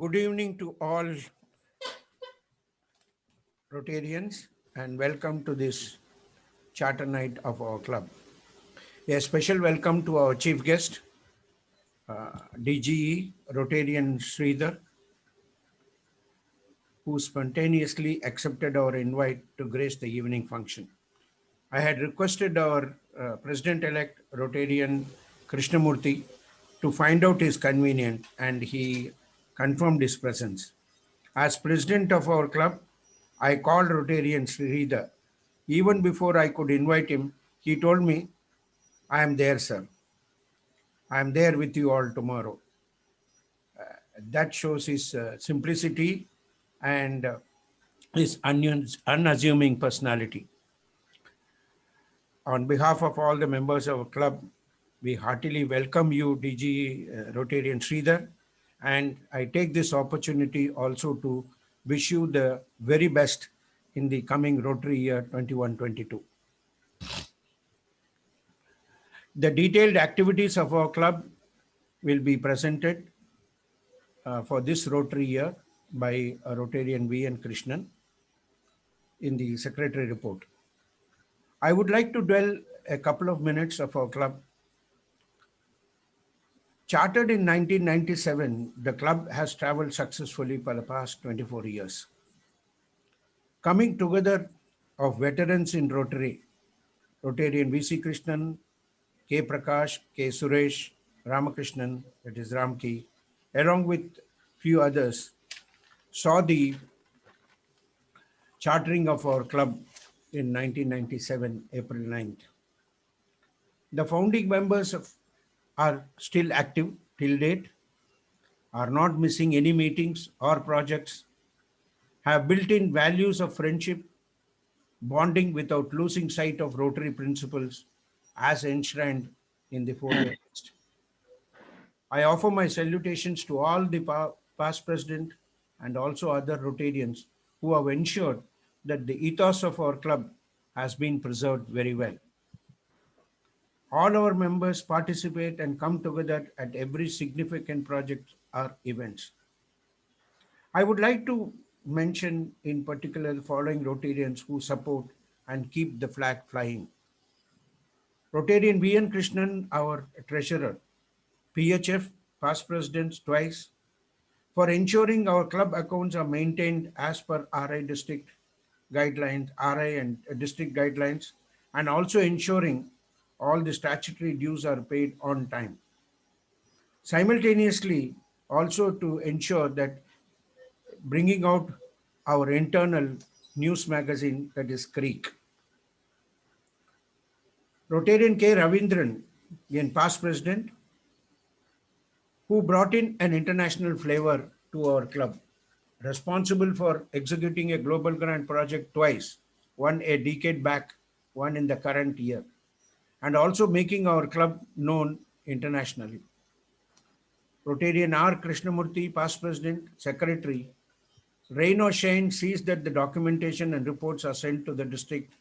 Good evening to all Rotarians and welcome to this charter night of our club. A special welcome to our chief guest, DGE Rotarian Sridhar, who spontaneously accepted our invite to grace the evening function. I had requested our President-elect Rotarian Krishnamurthy to find out his convenience and he confirmed his presence. As president of our club, I called Rotarian Sridhar. Even before I could invite him, he told me, I am there, sir. I am there with you all tomorrow. That shows his simplicity and his unassuming personality. On behalf of all the members of our club, we heartily welcome you, DG Rotarian Sridhar, and I take this opportunity also to wish you the very best in the coming Rotary year 21-22. The detailed activities of our club will be presented for this Rotary year by Rotarian V.N. Krishnan in the Secretary report. I would like to dwell a couple of minutes of our club. Chartered in 1997, the club has traveled successfully for the past 24 years. Coming together of veterans in Rotary, Rotarian V.C. Krishnan, K. Prakash, K. Suresh, Ramakrishnan, that is Ramki, along with few others, saw the chartering of our club in 1997, April 9th. The founding members are still active till date, are not missing any meetings or projects, have built-in values of friendship, bonding without losing sight of Rotary principles as enshrined in the 4-year list. I offer my salutations to all the past president and also other Rotarians who have ensured that the ethos of our club has been preserved very well. All our members participate and come together at every significant project or events. I would like to mention in particular the following Rotarians who support and keep the flag flying. Rotarian V.N. Krishnan, our treasurer, PHF, past presidents twice, for ensuring our club accounts are maintained as per RI district guidelines, RI and district guidelines, and also ensuring all the statutory dues are paid on time. Simultaneously, also to ensure that bringing out our internal news magazine, that is Creek. Rotarian K. Ravindran, in past president, who brought in an international flavor to our club, responsible for executing a global grant project twice, one a decade back, one in the current year, and also making our club known internationally. Rotarian R. Krishnamurthy, past president, secretary, rain or shine sees that the documentation and reports are sent to the district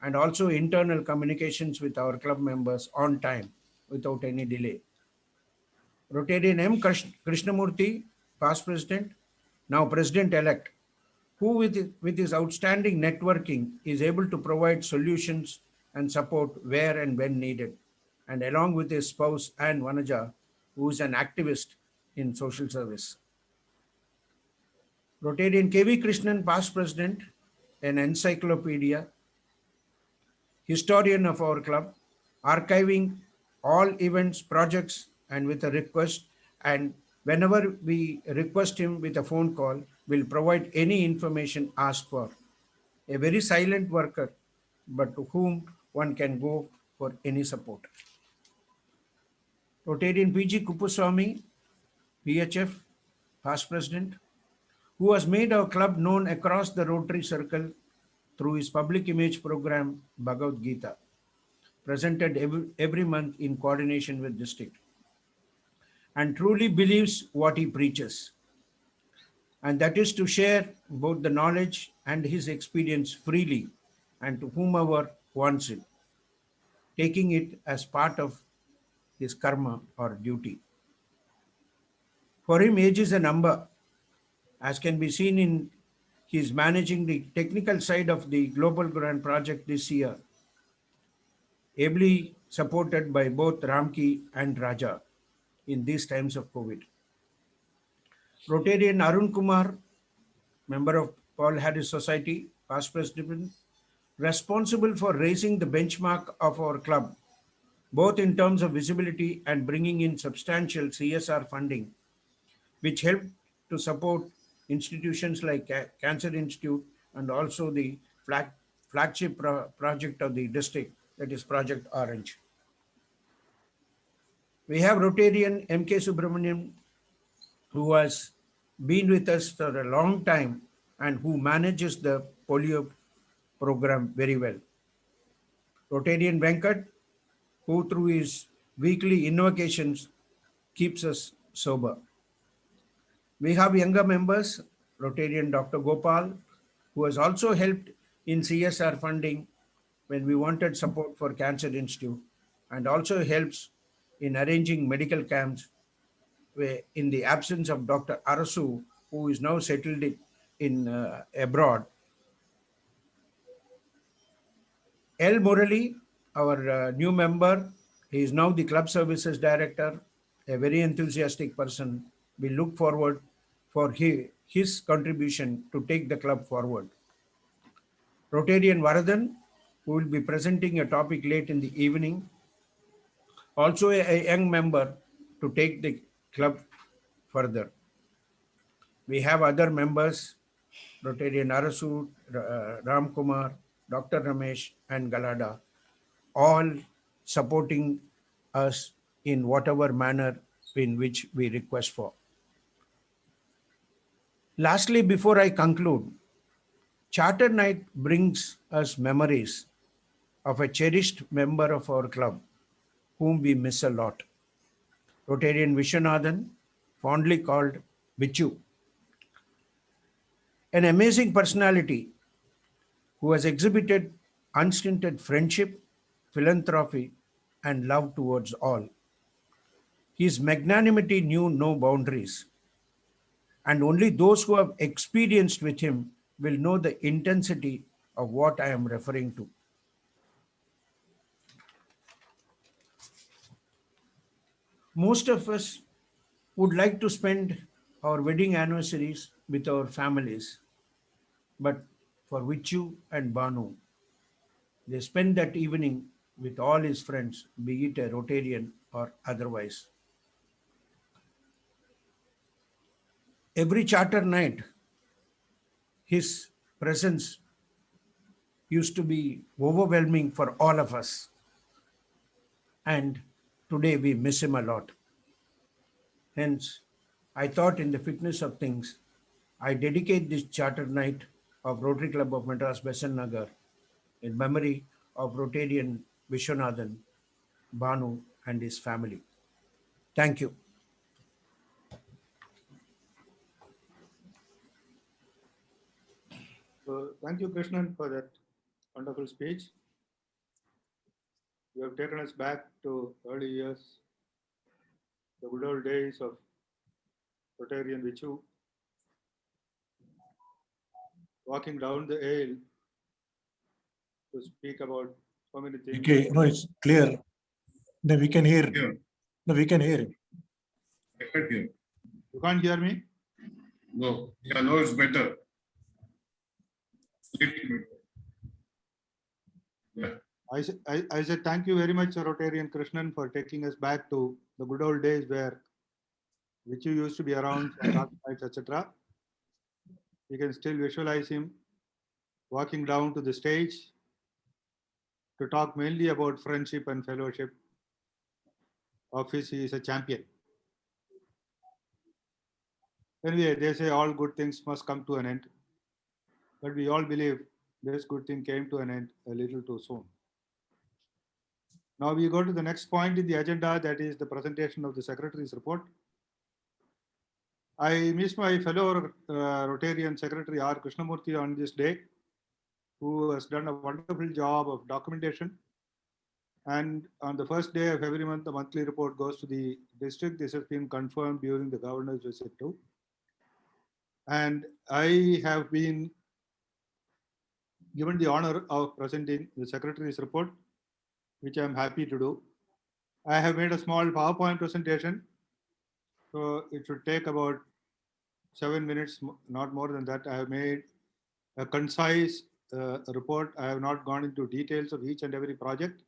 and also internal communications with our club members on time without any delay. Rotarian M. Krishnamurthy, past president, now president-elect, who with his outstanding networking is able to provide solutions and support where and when needed, and along with his spouse Anne Vanaja, who is an activist in social service. Rotarian K.V. Krishnan, past president, an encyclopedia, historian of our club, archiving all events, projects, and with a request. And whenever we request him with a phone call, will provide any information asked for. A very silent worker, but to whom one can go for any support. Rotarian P.G. Kuppuswamy, PHF, past president, who has made our club known across the Rotary Circle through his public image program, Bhagavad Gita, presented every month in coordination with district, and truly believes what he preaches. And that is to share both the knowledge and his experience freely and to whomever wants it, taking it as part of his karma or duty. For him, age is a number, As can be seen in he's managing the technical side of the Global Grand project this year, ably supported by both Ramki and Raja in these times of COVID. Rotarian Arun Kumar, member of Paul Harris Society, past president, responsible for raising the benchmark of our club, both in terms of visibility and bringing in substantial CSR funding, which helped to support institutions like Cancer Institute and also the flagship project of the district, that is Project Orange. We have Rotarian M.K. Subramanian, who has been with us for a long time and who manages the polio program very well. Rotarian Venkat, who through his weekly invocations keeps us sober. We have younger members, Rotarian Dr. Gopal, who has also helped in CSR funding when we wanted support for Cancer Institute, and also helps in arranging medical camps where, in the absence of Dr. Arasu, who is now settled in abroad. L. Murali, our new member, he is now the club services director, a very enthusiastic person. We look forward for his contribution to take the club forward. Rotarian Varadan, who will be presenting a topic late in the evening, also a young member to take the club further. We have other members, Rotarian Arasu, Ram Kumar, Dr. Ramesh, and Galada, all supporting us in whatever manner in which we request for. Lastly, before I conclude, Charter Night brings us memories of a cherished member of our club, whom we miss a lot. Rotarian Vishwanathan, fondly called Vichu, an amazing personality who has exhibited unstinted friendship, philanthropy, and love towards all. His magnanimity knew no boundaries, and only those who have experienced with him will know the intensity of what I am referring to. Most of us would like to spend our wedding anniversaries with our families, but for Vichu and Banu, they spend that evening with all his friends, be it a Rotarian or otherwise. Every charter night, his presence used to be overwhelming for all of us. And today we miss him a lot. Hence, I thought in the fitness of things, I dedicate this charter night of Rotary Club of Madras Besant Nagar in memory of Rotarian Vishwanathan, Banu, and his family. Thank you. So thank you, Krishnan, for that wonderful speech. You have taken us back to early years, the good old days of Rotarian Vichu, walking down the aisle to speak about so many things. Okay, no, it's clear. No, we can hear. No, we can hear. I heard you. You can't hear me? No, yeah, no, it's better. Little better. Yeah. I said thank you very much, Rotarian Krishnan, for taking us back to the good old days where Vichu used to be around, etc. You can still visualize him walking down to the stage to talk mainly about friendship and fellowship. Obviously, he is a champion. Anyway, they say all good things must come to an end. But we all believe this good thing came to an end a little too soon. Now we go to the next point in the agenda, that is the presentation of the Secretary's report. I miss my fellow Rotarian Secretary R. Krishnamurthy on this day, who has done a wonderful job of documentation. And on the first day of every month, the monthly report goes to the district. This has been confirmed during the governor's visit too. And I have been given the honor of presenting the Secretary's report, which I'm happy to do. I have made a small PowerPoint presentation, so it should take about 7 minutes, not more than that. I have made a concise report. I have not gone into details of each and every project.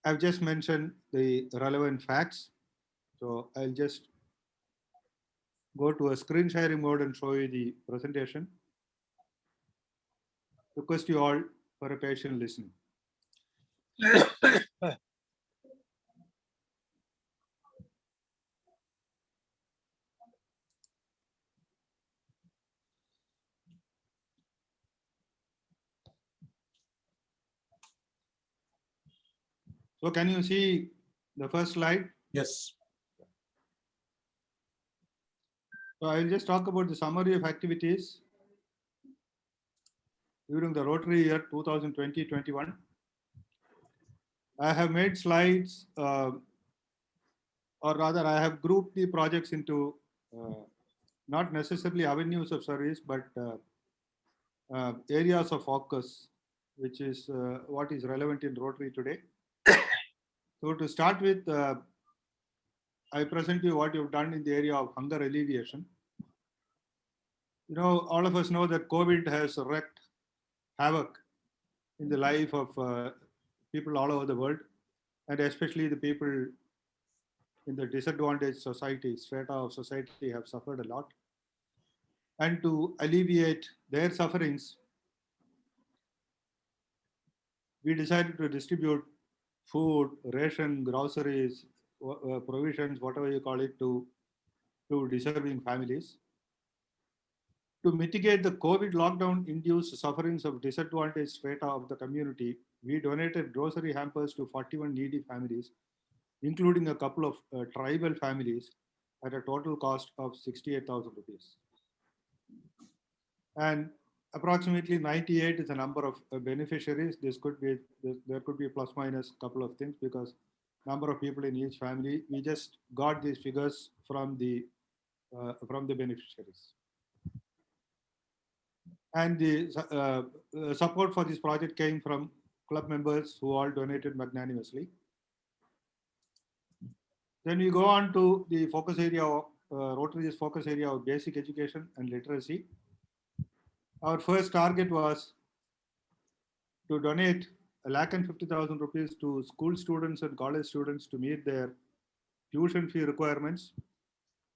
I've just mentioned the relevant facts. So I'll just go to a screen sharing mode and show you the presentation. Request you all for a patient listening. So can you see the first slide? Yes. So I'll just talk about the summary of activities during the Rotary year 2020-21. I have made slides, or rather I have grouped the projects into not necessarily avenues of service, but areas of focus, which is what is relevant in Rotary today. So to start with, I present you what you've done in the area of hunger alleviation. You know, all of us know that COVID has wreaked havoc in the life of people all over the world, and especially the people in the disadvantaged society, strata of society have suffered a lot. And to alleviate their sufferings, we decided to distribute food, ration, groceries, provisions, whatever you call it, to deserving families. To mitigate the COVID lockdown induced sufferings of disadvantaged strata of the community, we donated grocery hampers to 41 needy families, including a couple of tribal families, at a total cost of 68,000 rupees. And approximately 98 is the number of beneficiaries. This could be, there could be plus minus couple of things because number of people in each family. We just got these figures from the beneficiaries. And the support for this project came from club members who all donated magnanimously. Then we go on to the focus area of Rotary's focus area of basic education and literacy. Our first target was to donate 1,50,000 rupees to school students and college students to meet their tuition fee requirements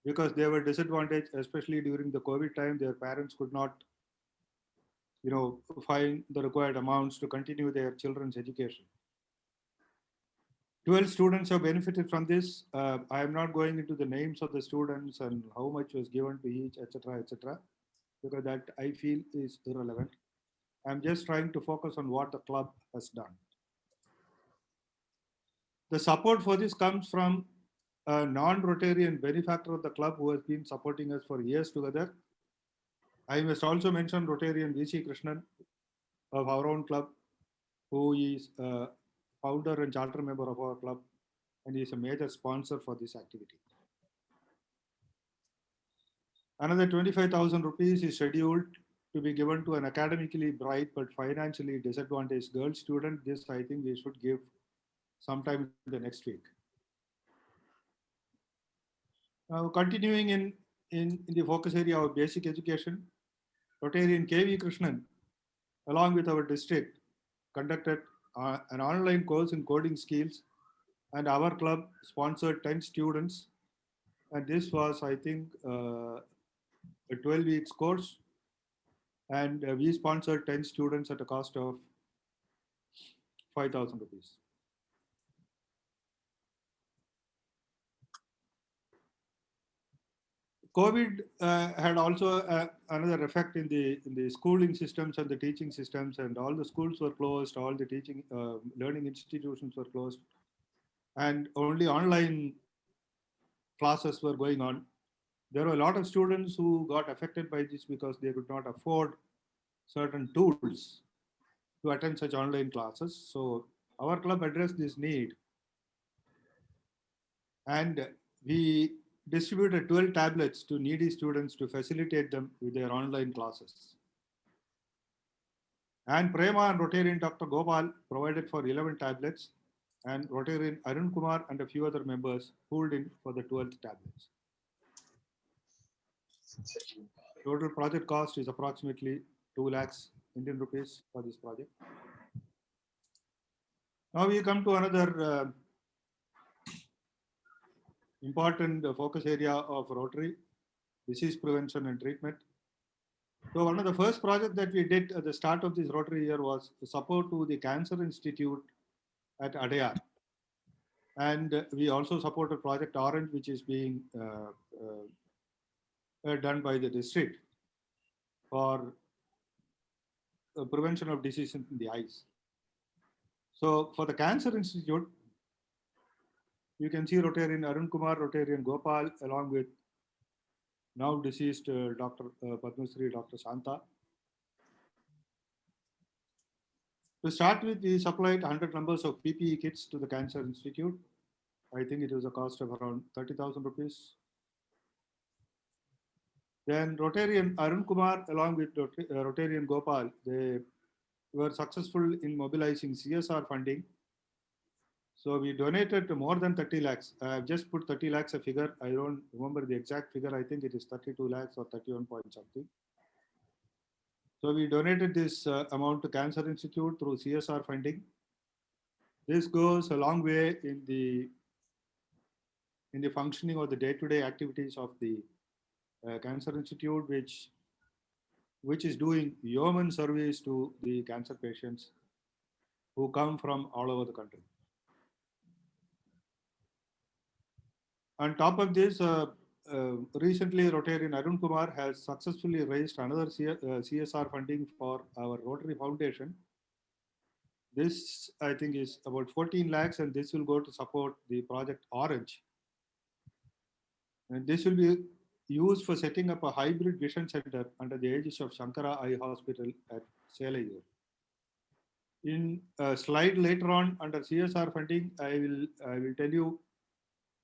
because they were disadvantaged, especially during the COVID time. Their parents could not, you know, find the required amounts to continue their children's education. 12 students have benefited from this. I am not going into the names of the students and how much was given to each, etc., because that I feel is irrelevant. I'm just trying to focus on what the club has done. The support for this comes from a non-Rotarian benefactor of the club who has been supporting us for years together. I must also mention Rotarian V.C. Krishnan of our own club, who is a founder and charter member of our club, and is a major sponsor for this activity. Another 25,000 rupees is scheduled to be given to an academically bright but financially disadvantaged girl student. This I think we should give sometime in the next week. Now, continuing in the focus area of basic education, Rotarian K.V. Krishnan, along with our district, conducted an online course in coding skills, and our club sponsored 10 students. And this was, I think, a 12 weeks course. And we sponsored 10 students at a cost of 5,000 rupees. COVID had also another effect in the schooling systems and the teaching systems, and all the schools were closed, all the teaching learning institutions were closed, and only online classes were going on. There were a lot of students who got affected by this because they could not afford certain tools to attend such online classes. So our club addressed this need, and we distributed 12 tablets to needy students to facilitate them with their online classes. And Prema and Rotarian Dr. Gopal provided for 11 tablets, and Rotarian Arun Kumar and a few other members pulled in for the 12th tablets. Total project cost is approximately 2 lakhs Indian rupees for this project. Now we come to another important focus area of Rotary, disease prevention and treatment. So one of the first projects that we did at the start of this Rotary year was support to the Cancer Institute at Adayar. And we also supported Project Orange, which is being done by the district for prevention of disease in the eyes. So for the Cancer Institute, you can see Rotarian Arun Kumar, Rotarian Gopal, along with now deceased Dr. Padma Shri, Dr. Santa. To start with, we supplied 100 numbers of PPE kits to the Cancer Institute. I think it was a cost of around 30,000 rupees. Then Rotarian Arun Kumar, along with Rotarian Gopal, they were successful in mobilizing CSR funding. So we donated more than 30 lakhs. I've just put 30 lakhs a figure. I don't remember the exact figure. I think it is 32 lakhs or 31 point something. So we donated this amount to Cancer Institute through CSR funding. This goes a long way in the functioning of the day-to-day activities of the Cancer Institute, which is doing yeoman service to the cancer patients who come from all over the country. On top of this, recently Rotarian Arun Kumar has successfully raised another CSR funding for our Rotary Foundation. This, I think, is about 14 lakhs, and this will go to support the Project Orange. And this will be used for setting up a hybrid vision center under the aegis of Shankara Eye Hospital at Selayur. In a slide later on under CSR funding, I will tell you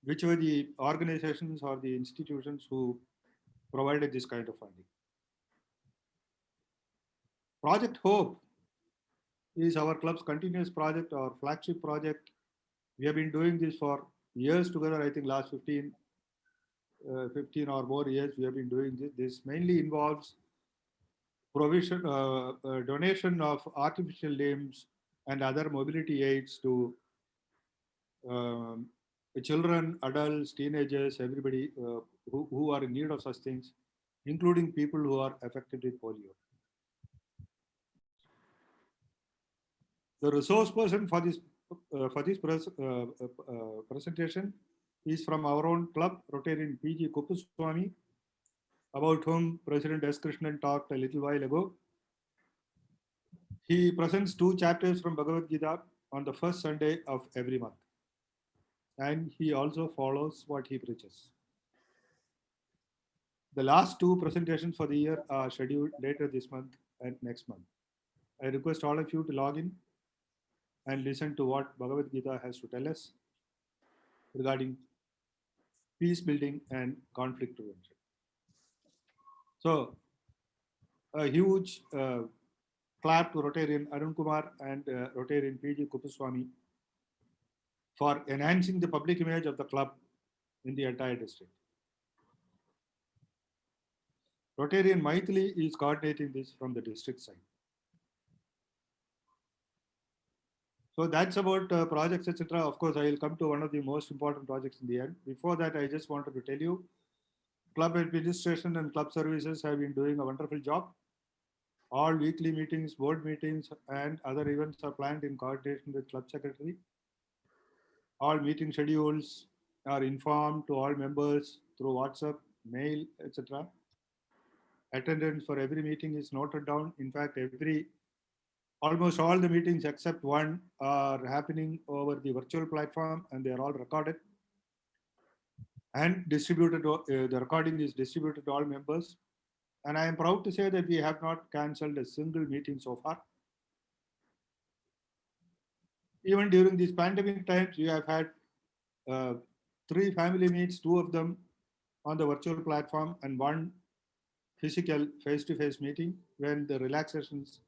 which were the organizations or the institutions who provided this kind of funding. Project Hope is our club's continuous project or flagship project. We have been doing this for years together. I think last 15 or more years we have been doing this. This mainly involves provision, donation of artificial limbs and other mobility aids to children, adults, teenagers, everybody who are in need of such things, including people who are affected with polio. The resource person for this presentation is from our own club, Rotarian PG Kuppuswamy, about whom President S. Krishnan talked a little while ago. He presents 2 chapters from Bhagavad Gita on the first Sunday of every month. And he also follows what he preaches. The last 2 presentations for the year are scheduled later this month and next month. I request all of you to log in and listen to what Bhagavad Gita has to tell us regarding peace building and conflict prevention. So, a huge clap to Rotarian Arun Kumar and Rotarian PG Kuppuswamy for enhancing the public image of the club in the entire district. Rotarian Maithili is coordinating this from the district side. So that's about projects, etc. Of course, I will come to one of the most important projects in the end. Before that, I just wanted to tell you, club administration and club services have been doing a wonderful job. All weekly meetings, board meetings, and other events are planned in coordination with club secretary. All meeting schedules are informed to all members through WhatsApp, mail, etc. Attendance for every meeting is noted down. In fact, almost all the meetings except one are happening over the virtual platform, and they are all recorded and distributed. The recording is distributed to all members. And I am proud to say that we have not cancelled a single meeting so far. Even during these pandemic times, we have had 3 family meets, 2 of them on the virtual platform and one physical face-to-face meeting when the relaxations,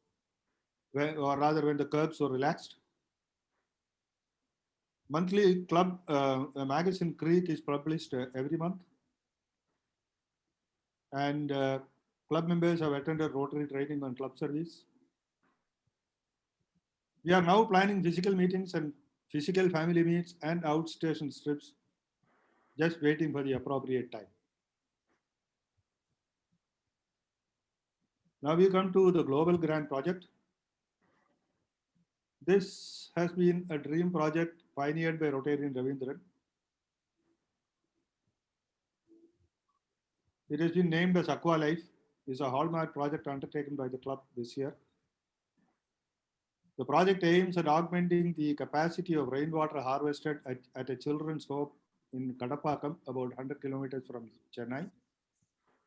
or rather when the curbs were relaxed. Monthly club magazine Creek is published every month, and club members have attended Rotary training on club service. We are now planning physical meetings and physical family meets and outstation trips, just waiting for the appropriate time. Now we come to the Global Grant Project. This has been a dream project pioneered by Rotarian Ravindran. It has been named as Aqua Life. It's a hallmark project undertaken by the club this year. The project aims at augmenting the capacity of rainwater harvested at a children's home in Kadapakam, about 100 kilometers from Chennai,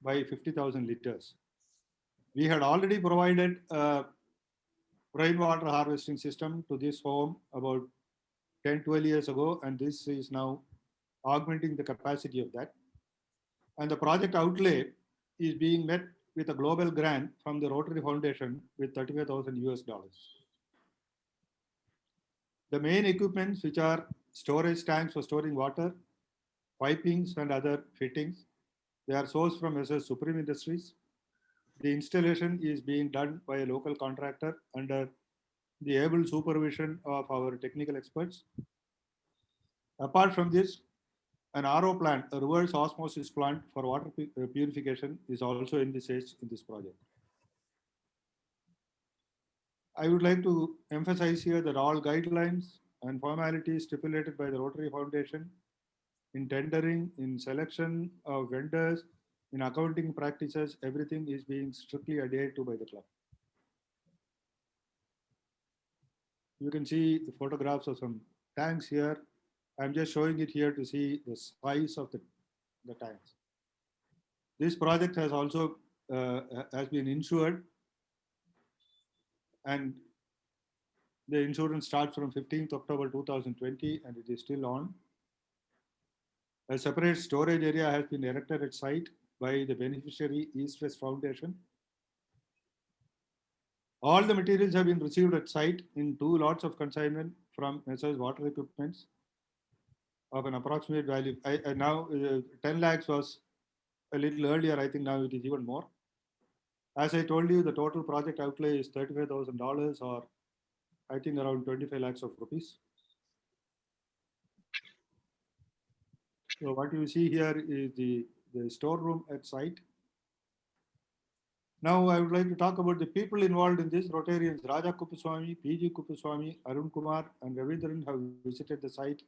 by 50,000 liters. We had already provided a rainwater harvesting system to this home about 10-12 years ago, and this is now augmenting the capacity of that. And the project outlay is being met with a global grant from the Rotary Foundation with $35,000. The main equipments, which are storage tanks for storing water, pipings and other fittings, they are sourced from SS Supreme Industries. The installation is being done by a local contractor under the able supervision of our technical experts. Apart from this, an RO plant, a reverse osmosis plant for water purification, is also envisaged in this project. I would like to emphasize here that all guidelines and formalities stipulated by the Rotary Foundation in tendering, in selection of vendors, in accounting practices, everything is being strictly adhered to by the club. You can see the photographs of some tanks here. I'm just showing it here to see the size of the tanks. This project has also has been insured, and the insurance starts from 15th October 2020 and it is still on. A separate storage area has been erected at site by the beneficiary East West Foundation. All the materials have been received at site in 2 lots of consignment from Messrs. Water Equipments of an approximate value. Now 10 lakhs was a little earlier. I think now it is even more. As I told you, the total project outlay is $35,000, or I think around 25 lakhs of rupees. So what you see here is the storeroom at site. Now I would like to talk about the people involved in this. Rotarians Raja Kuppuswamy, PG Kuppuswamy, Arun Kumar and Ravindran have visited the site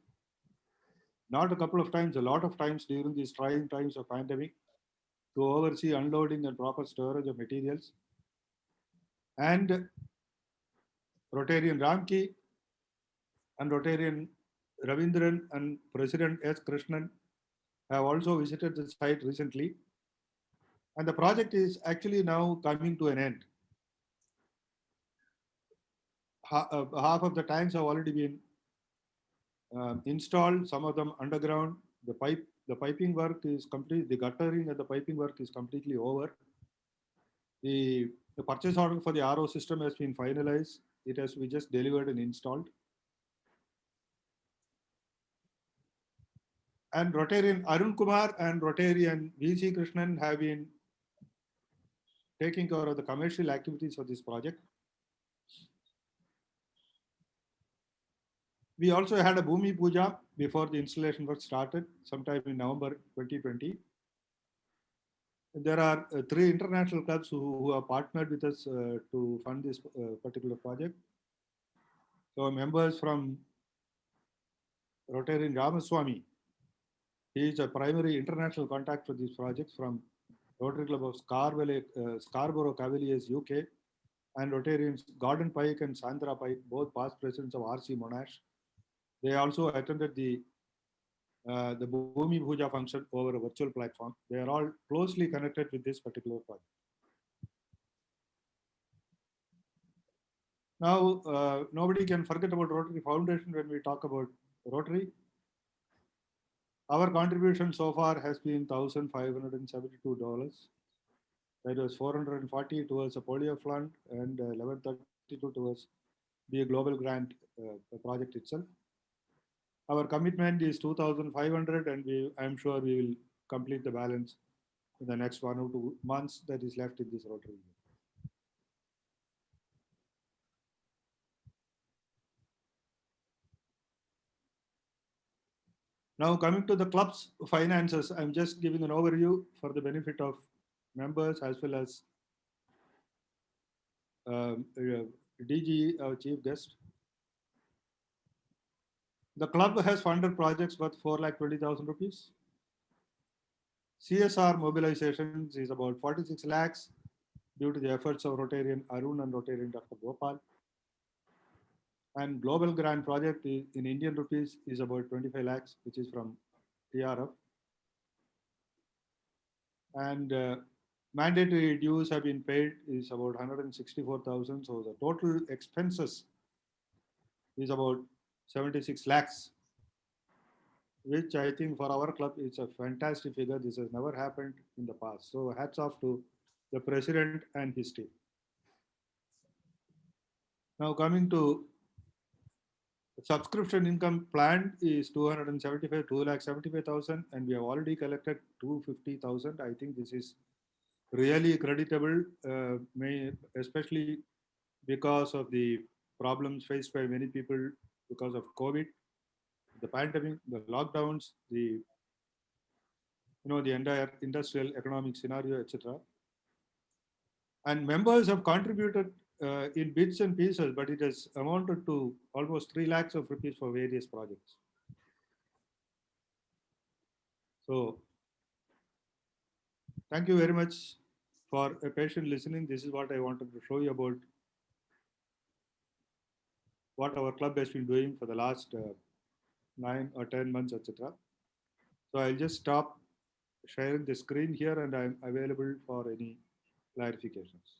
not a couple of times, a lot of times during these trying times of pandemic to oversee unloading and proper storage of materials. And Rotarian Ramki and Rotarian Ravindran and President S. Krishnan have also visited the site recently. And the project is actually now coming to an end. Half of the tanks have already been installed, some of them underground. The piping work is complete. The guttering and the piping work is completely over. The purchase order for the RO system has been finalized. It has to be just delivered and installed. And Rotarian Arun Kumar and Rotarian V.C. Krishnan have been taking care of the commercial activities for this project. We also had a Bhumi Puja before the installation work started, sometime in November 2020. There are 3 international clubs who have partnered with us to fund this particular project. So members from Rotarian Ramaswamy, he is a primary international contact for this project from Rotary Club of Scarborough Cavaliers, UK, and Rotarians Gordon Pike and Sandra Pike, both past presidents of RC Monash. They also attended the Bhumi Puja function over a virtual platform. They are all closely connected with this particular project. Now, nobody can forget about Rotary Foundation when we talk about Rotary. Our contribution so far has been $1,572. That was 440 towards a polio fund and 1132 towards the global grant project itself. Our commitment is 2,500, and I'm sure we will complete the balance in the next 1 or 2 months that is left in this Rotary. Now coming to the club's finances, I'm just giving an overview for the benefit of members as well as DG, our chief guest. The club has funded projects worth 4,20,000 rupees. CSR mobilizations is about 46 lakhs due to the efforts of Rotarian Arun and Rotarian Dr. Gopal. And global grant project in Indian rupees is about 25 lakhs, which is from TRF. And mandatory dues have been paid is about 164,000. So the total expenses is about 76 lakhs, which I think for our club is a fantastic figure. This has never happened in the past. So hats off to the president and his team. Now coming to subscription income planned is 2,75,000, and we have already collected 250,000. I think this is really creditable, especially because of the problems faced by many people because of COVID, the pandemic, the lockdowns, the entire industrial economic scenario, etc. And members have contributed in bits and pieces, but it has amounted to almost 3 lakhs of rupees for various projects. So thank you very much for a patient listening. This is what I wanted to show you about what our club has been doing for the last 9 or 10 months, etc. So I'll just stop sharing the screen here, and I'm available for any clarifications.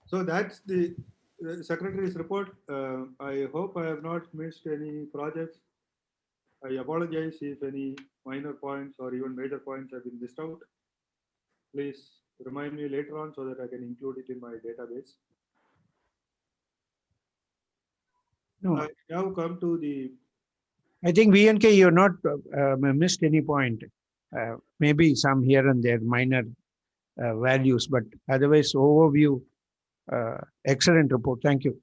So that's the Secretary's report. I hope I have not missed any projects. I apologize if any minor points or even major points have been missed out. Please remind me later on so that I can include it in my database. No, I now come to the. I think VNK, you're not missed any point. Maybe some here and there minor values, but otherwise overview, excellent report. Thank you.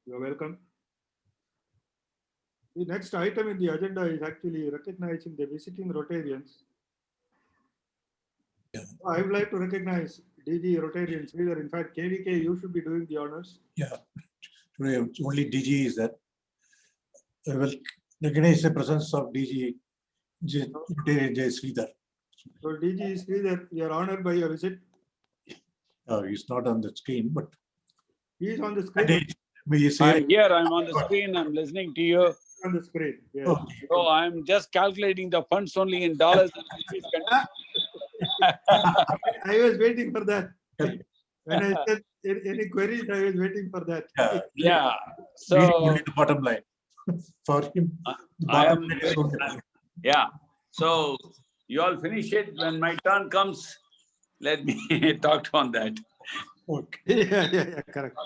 You're welcome. The next item in the agenda is actually recognizing the visiting Rotarians. Yeah. I would like to recognize DG Rotarians. In fact, KVK, you should be doing the honors. Yeah, today only DG is there. I will recognize the presence of DG Rotarian Jay Sridhar. So DG Sridhar, we are honored by your visit. He's not on the screen, but He is on the screen. I'm here, I'm on the screen, I'm listening to you. On the screen. Yes. Oh, So I'm just calculating the funds only in dollars. I was waiting for that. Correct. When I said any queries, I was waiting for that. Yeah, reading so only the bottom line. For him, the I bottom am, line is only. yeah, so you all finish it. When my turn comes, let me talk on that. Okay. Yeah, correct.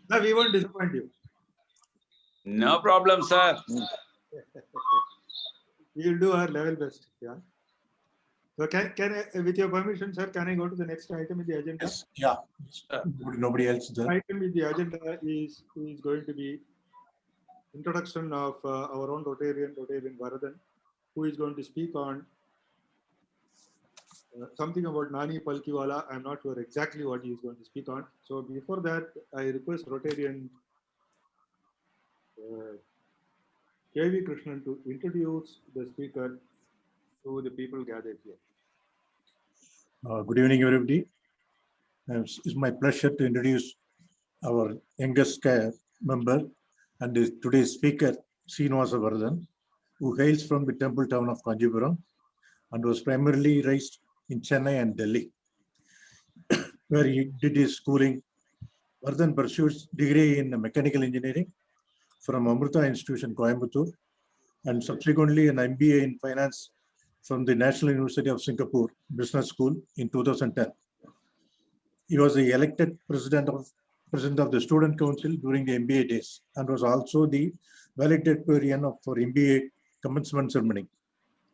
No, we won't disappoint you. No problem, sir. We will do our level best. Yeah. So can I, with your permission, sir, can I go to the next item in the agenda? Yes, yeah. Nobody else there. Item in the agenda is going to be introduction of our own Rotarian Varadan, who is going to speak on something about Nani Palkiwala. I'm not sure exactly what he is going to speak on. So before that, I request Rotarian KV Krishnan to introduce the speaker to the people gathered here. Good evening, everybody. It's my pleasure to introduce our youngest member and today's speaker, Srinivasa Varadan, who hails from the temple town of Kanjipuram. and was primarily raised in Chennai and Delhi, where he did his schooling. Vardhan pursued degree in mechanical engineering from Amrita Institution, Coimbatore, and subsequently an MBA in finance from the National University of Singapore Business School in 2010. He was the elected president of the Student Council during the MBA days and was also the valedictorian for MBA commencement ceremony.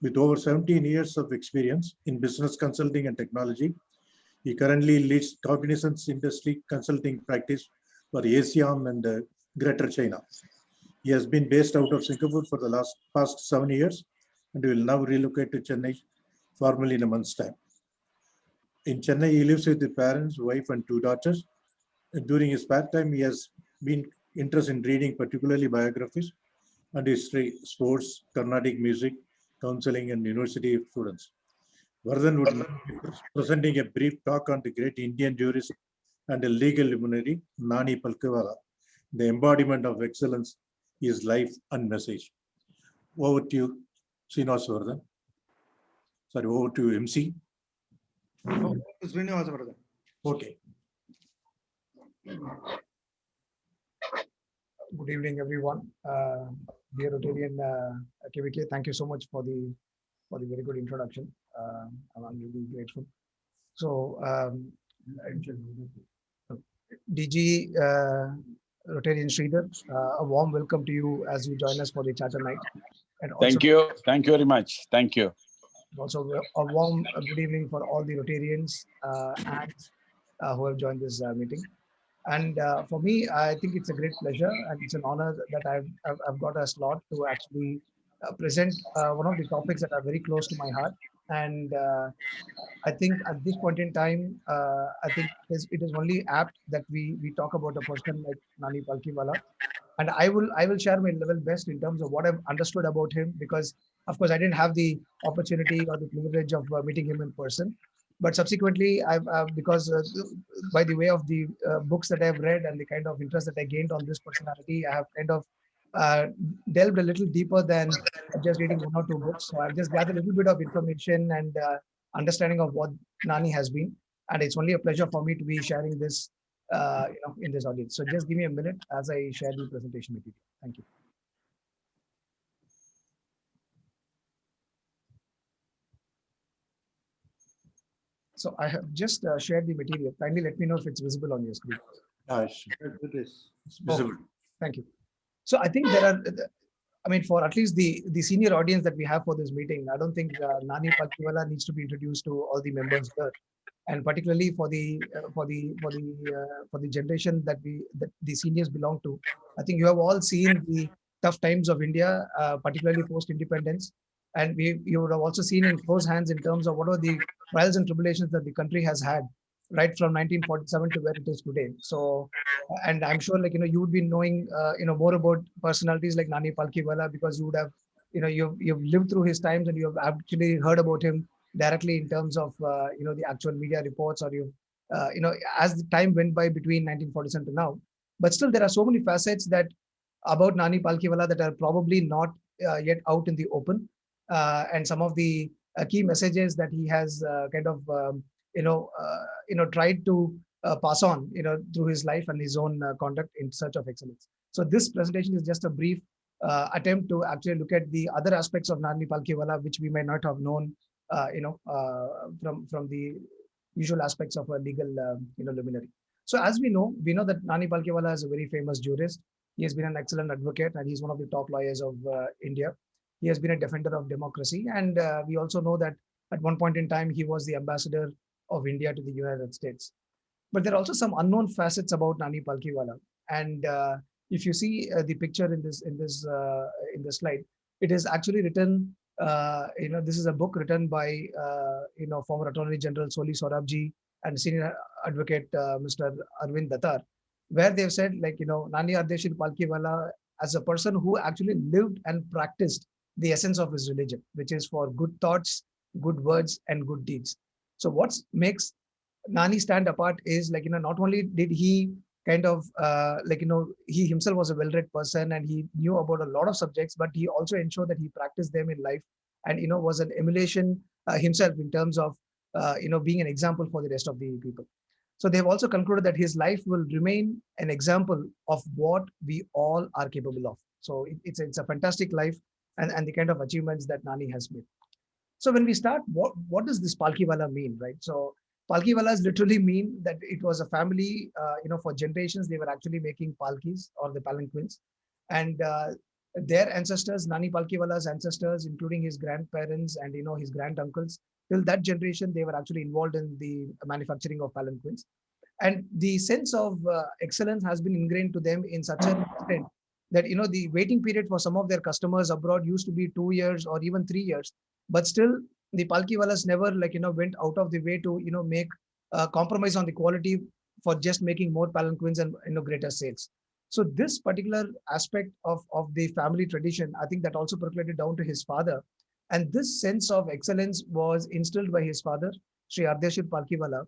With over 17 years of experience in business consulting and technology, he currently leads Cognizant's industry consulting practice for ASEAN and Greater China. He has been based out of Singapore for the past 7 years and will now relocate to Chennai formally in a month's time. In Chennai, he lives with his parents, wife, and 2 daughters. And during his spare time, he has been interested in reading, particularly biographies and history, sports, Carnatic music, counseling, and university students. Vardhan would now be presenting a brief talk on the great Indian jurist and a legal luminary, Nani Palkhiwala, the embodiment of excellence, his life and message. Over to you, Srinivas Vardhan. Sorry, over to you, MC. Srinivasa Vardhan. Okay. Good evening, everyone. Dear Rotarian KVK, thank you so much for the very good introduction. I'm really grateful. So, DG Rotarian Sridhar, a warm welcome to you as you join us for the Charter Night. And also, Thank you. Thank you very much. Thank you. also a warm good evening for all the Rotarians and who have joined this meeting. And for me, I think it's a great pleasure and it's an honor that I've got a slot to actually present one of the topics that are very close to my heart. And I think at this point in time, I think it is only apt that we talk about a person like Nani Palkhiwala. And I will share my level best in terms of what I've understood about him, because of course I didn't have the opportunity or the privilege of meeting him in person. But subsequently, because by the way of the books that I've read and the kind of interest that I gained on this personality, I have kind of delved a little deeper than just reading 1 or 2 books. So I've just gathered a little bit of information and understanding of what Nani has been. And it's only a pleasure for me to be sharing this in this audience. So just give me a minute as I share the presentation with you. Thank you. So I have just shared the material. Kindly let me know if it's visible on your screen. It is. It's visible. Thank you. So I think there are, I mean, for at least the senior audience that we have for this meeting, I don't think Nani Palkhiwala needs to be introduced to all the members here, and particularly for the generation that the seniors belong to. I think you have all seen the tough times of India, particularly post-independence, and you would have also seen in close hands in terms of what are the trials and tribulations that the country has had right from 1947 to where it is today. So, and I'm sure you would be knowing more about personalities like Nani Palkhiwala, because you would have you've lived through his times and you have actually heard about him directly in terms of the actual media reports, or as the time went by between 1947 to now. But still there are so many facets that about Nani Palkhiwala that are probably not yet out in the open, and some of the key messages that he has tried to pass on through his life and his own conduct in search of excellence. So this presentation is just a brief attempt to actually look at the other aspects of Nani Palkhiwala which we might not have known from the usual aspects of a legal luminary. So as we know that Nani Palkhiwala is a very famous jurist. He has been an excellent advocate and he's one of the top lawyers of India. He has been a defender of democracy, and we also know that at one point in time he was the ambassador of India to the United States. But there are also some unknown facets about Nani Palkhiwala, and if you see the picture in this slide, it is actually written. This is a book written by former Attorney General Soli Sorabji and senior advocate Mr. Arvind Datar, where they've said Nani Ardeshir Palkhiwala as a person who actually lived and practiced the essence of his religion, which is for good thoughts, good words, and good deeds. So what makes Nani stand apart is not only did he kind of he himself was a well-read person and he knew about a lot of subjects, but he also ensured that he practiced them in life and was an emulation himself in terms of being an example for the rest of the people. So they've also concluded that his life will remain an example of what we all are capable of. So it's a fantastic life and the kind of achievements that Nani has made. So when we start, what does this Palkiwala mean, right? So Palkiwalas literally mean that it was a family, for generations, they were actually making palkis or the palanquins. And their ancestors, Nani Palkiwala's ancestors, including his grandparents and, his granduncles, till that generation, they were actually involved in the manufacturing of palanquins. And the sense of excellence has been ingrained to them in such an extent that, the waiting period for some of their customers abroad used to be 2 years or even 3 years. But still, the Palkiwalas never went out of the way to, make compromise on the quality for just making more palanquins and, greater sales. So this particular aspect of the family tradition, I think that also percolated down to his father. And this sense of excellence was instilled by his father, Sri Ardeshir Palkiwala,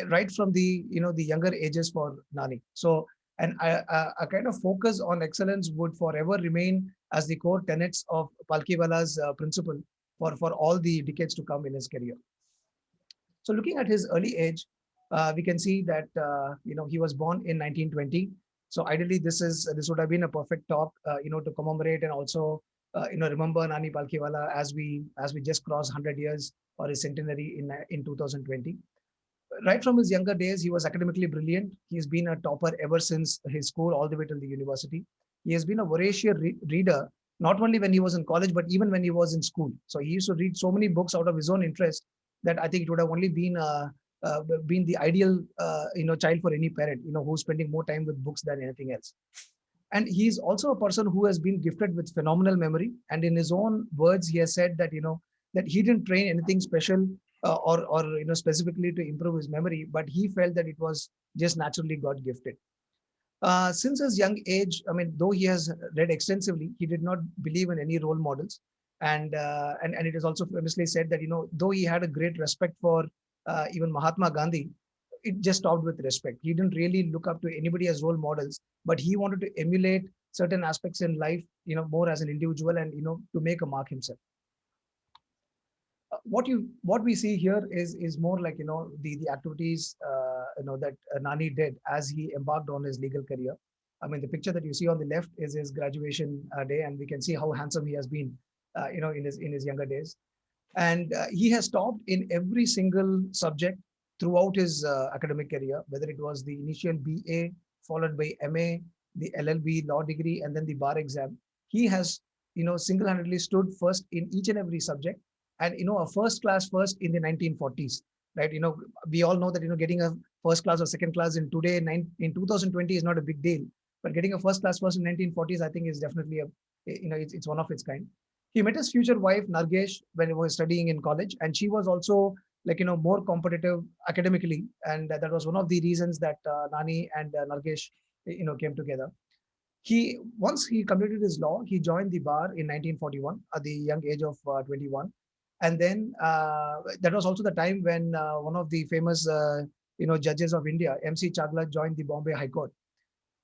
right from the the younger ages for Nani. So and a kind of focus on excellence would forever remain as the core tenets of Palkiwala's principle for all the decades to come in his career. So looking at his early age, we can see that he was born in 1920. So ideally, this would have been a perfect talk, to commemorate and also remember Nani Palkiwala as we just crossed 100 years for his centenary in 2020. Right from his younger days, he was academically brilliant. He's been a topper ever since his school, all the way till the university. He has been a voracious reader, not only when he was in college, but even when he was in school. So he used to read so many books out of his own interest that I think it would have only been the ideal child for any parent, who's spending more time with books than anything else. And he's also a person who has been gifted with phenomenal memory. And in his own words, he has said that that he didn't train anything special or specifically to improve his memory, but he felt that it was just naturally God gifted. Since his young age, I mean, though he has read extensively, he did not believe in any role models, and it is also famously said that though he had a great respect for even Mahatma Gandhi, it just stopped with respect. He didn't really look up to anybody as role models, but he wanted to emulate certain aspects in life, more as an individual and to make a mark himself. What we see here is more like the activities that Nani did as he embarked on his legal career. I mean, the picture that you see on the left is his graduation day, and we can see how handsome he has been, in his younger days. And he has topped in every single subject throughout his academic career, whether it was the initial BA followed by MA, the LLB law degree, and then the bar exam. He has single-handedly stood first in each and every subject, and a first class first in the 1940s, right? We all know that getting a first class or second class in 2020 is not a big deal, but getting a first class first in 1940s, I think, is definitely it's one of its kind. He met his future wife Nargesh when he was studying in college, and she was also more competitive academically, and that was one of the reasons that Nani and Nargesh came together. Once he completed his law, he joined the bar in 1941 at the young age of 21. And then that was also the time when one of the famous judges of India, MC Chagla, joined the Bombay High Court.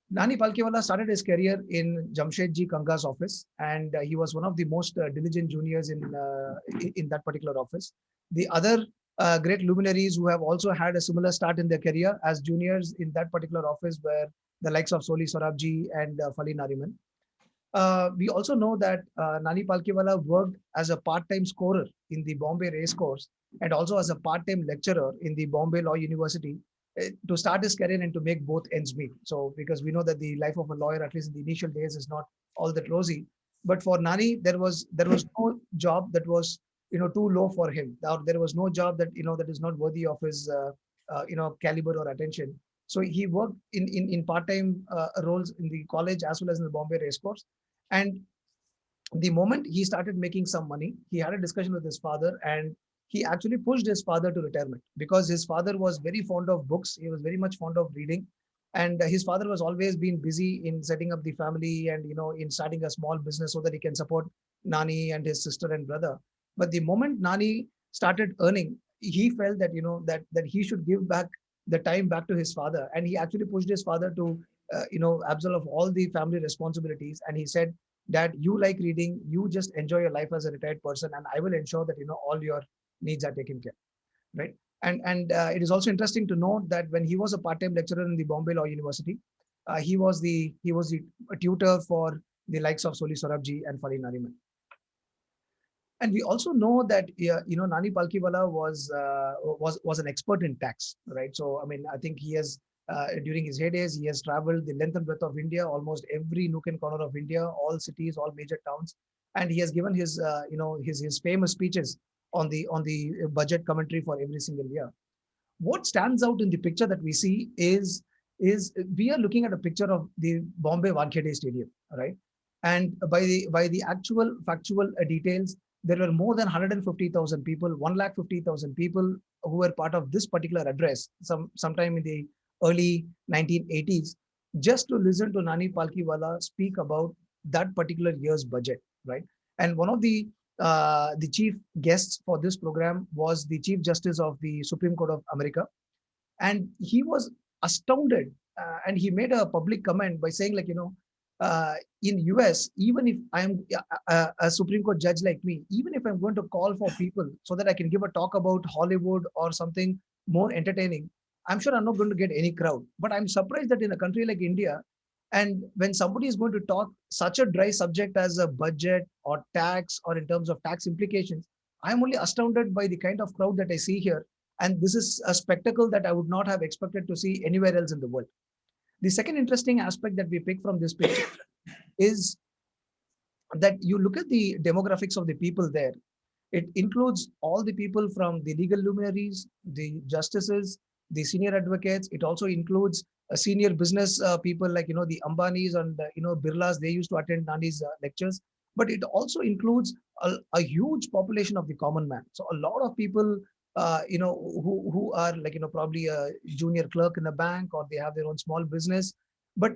Nani Palkiwala started his career in Jamshedji Kanga's office, and he was one of the most diligent juniors in that particular office. The other great luminaries who have also had a similar start in their career as juniors in that particular office were the likes of Soli Sorabji and Fali Nariman. We also know that Nani Palkiwala worked as a part-time scorer in the Bombay Racecourse and also as a part-time lecturer in the Bombay Law University to start his career and to make both ends meet. So, because we know that the life of a lawyer, at least in the initial days, is not all that rosy. But for Nani, there was no job that was too low for him. There was no job that that is not worthy of his caliber or attention. So he worked in part-time roles in the college as well as in the Bombay Racecourse. And the moment he started making some money, he had a discussion with his father, and he actually pushed his father to retirement because his father was very fond of books. He was very much fond of reading. And his father was always been busy in setting up the family and, in starting a small business so that he can support Nani and his sister and brother. But the moment Nani started earning, he felt that, that he should give back the time back to his father. And he actually pushed his father to, absolve all the family responsibilities. And he said, Dad, you like reading, you just enjoy your life as a retired person, and I will ensure that, all your needs are taken care, right? And it is also interesting to note that when he was a part-time lecturer in the Bombay Law University, he was the tutor for the likes of Soli Sorabji and Fali Nariman. And we also know that Nani Palkiwala was an expert in tax, right? So I mean, I think he has during his heydays he has traveled the length and breadth of India, almost every nook and corner of India, all cities, all major towns, and he has given his his famous speeches on the budget commentary for every single year. What stands out in the picture that we see is we are looking at a picture of the Bombay Wankhede Stadium, right? And by the actual factual details, there were more than 150,000 people, 150,000 people who were part of this particular address sometime in the early 1980s, just to listen to Nani Palkiwala speak about that particular year's budget, right? And one of the chief guests for this program was the Chief Justice of the Supreme Court of America, and he was astounded, and he made a public comment by saying, like, in US, even if I'm a Supreme Court judge like me, even if I'm going to call for people so that I can give a talk about Hollywood or something more entertaining, I'm sure I'm not going to get any crowd. But I'm surprised that in a country like India, and when somebody is going to talk such a dry subject as a budget or tax or in terms of tax implications, I'm only astounded by the kind of crowd that I see here. And this is a spectacle that I would not have expected to see anywhere else in the world. The second interesting aspect that we pick from this picture is that you look at the demographics of the people there. It includes all the people from the legal luminaries, the justices, the senior advocates. It also includes senior business people like, the Ambanis and, Birlas. They used to attend Nani's lectures. But it also includes a huge population of the common man. So a lot of people, who are like, probably a junior clerk in a bank, or they have their own small business. But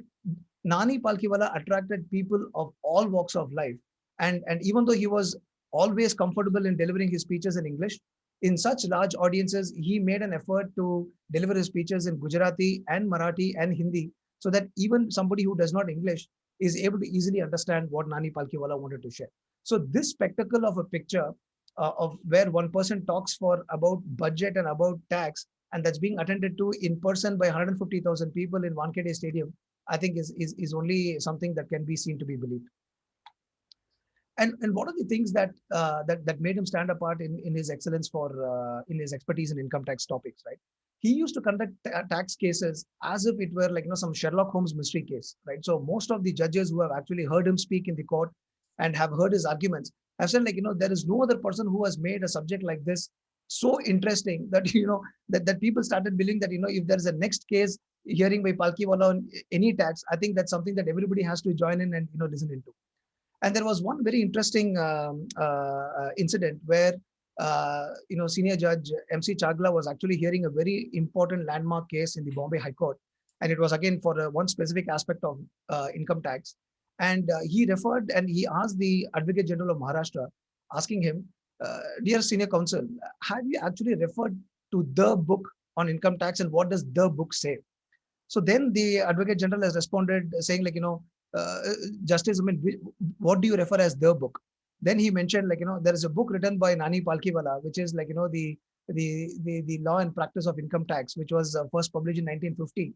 Nani Palkiwala attracted people of all walks of life. And even though he was always comfortable in delivering his speeches in English, in such large audiences, he made an effort to deliver his speeches in Gujarati and Marathi and Hindi, so that even somebody who does not English is able to easily understand what Nani Palkiwala wanted to share. So this spectacle of a picture of where one person talks for about budget and about tax, and that's being attended to in person by 150,000 people in Wankhede Stadium, I think is only something that can be seen to be believed. And what are the things that made him stand apart in his excellence for in his expertise in income tax topics, right? He used to conduct tax cases as if it were like, some Sherlock Holmes mystery case, right? So most of the judges who have actually heard him speak in the court and have heard his arguments have said, like, there is no other person who has made a subject like this so interesting that that people started believing that if there is a next case hearing by Palkiwala on any tax, I think that's something that everybody has to join in and listen into. And there was one very interesting incident where senior judge MC Chagla was actually hearing a very important landmark case in the Bombay High Court, and it was again for one specific aspect of income tax. And he referred and he asked the Advocate General of Maharashtra, asking him, dear senior counsel, have you actually referred to the book on income tax, and what does the book say? So then the Advocate General has responded saying, like, Justice, I mean, what do you refer as the book? Then he mentioned, like, there is a book written by Nani Palkiwala, which is like, the law and practice of income tax, which was first published in 1950.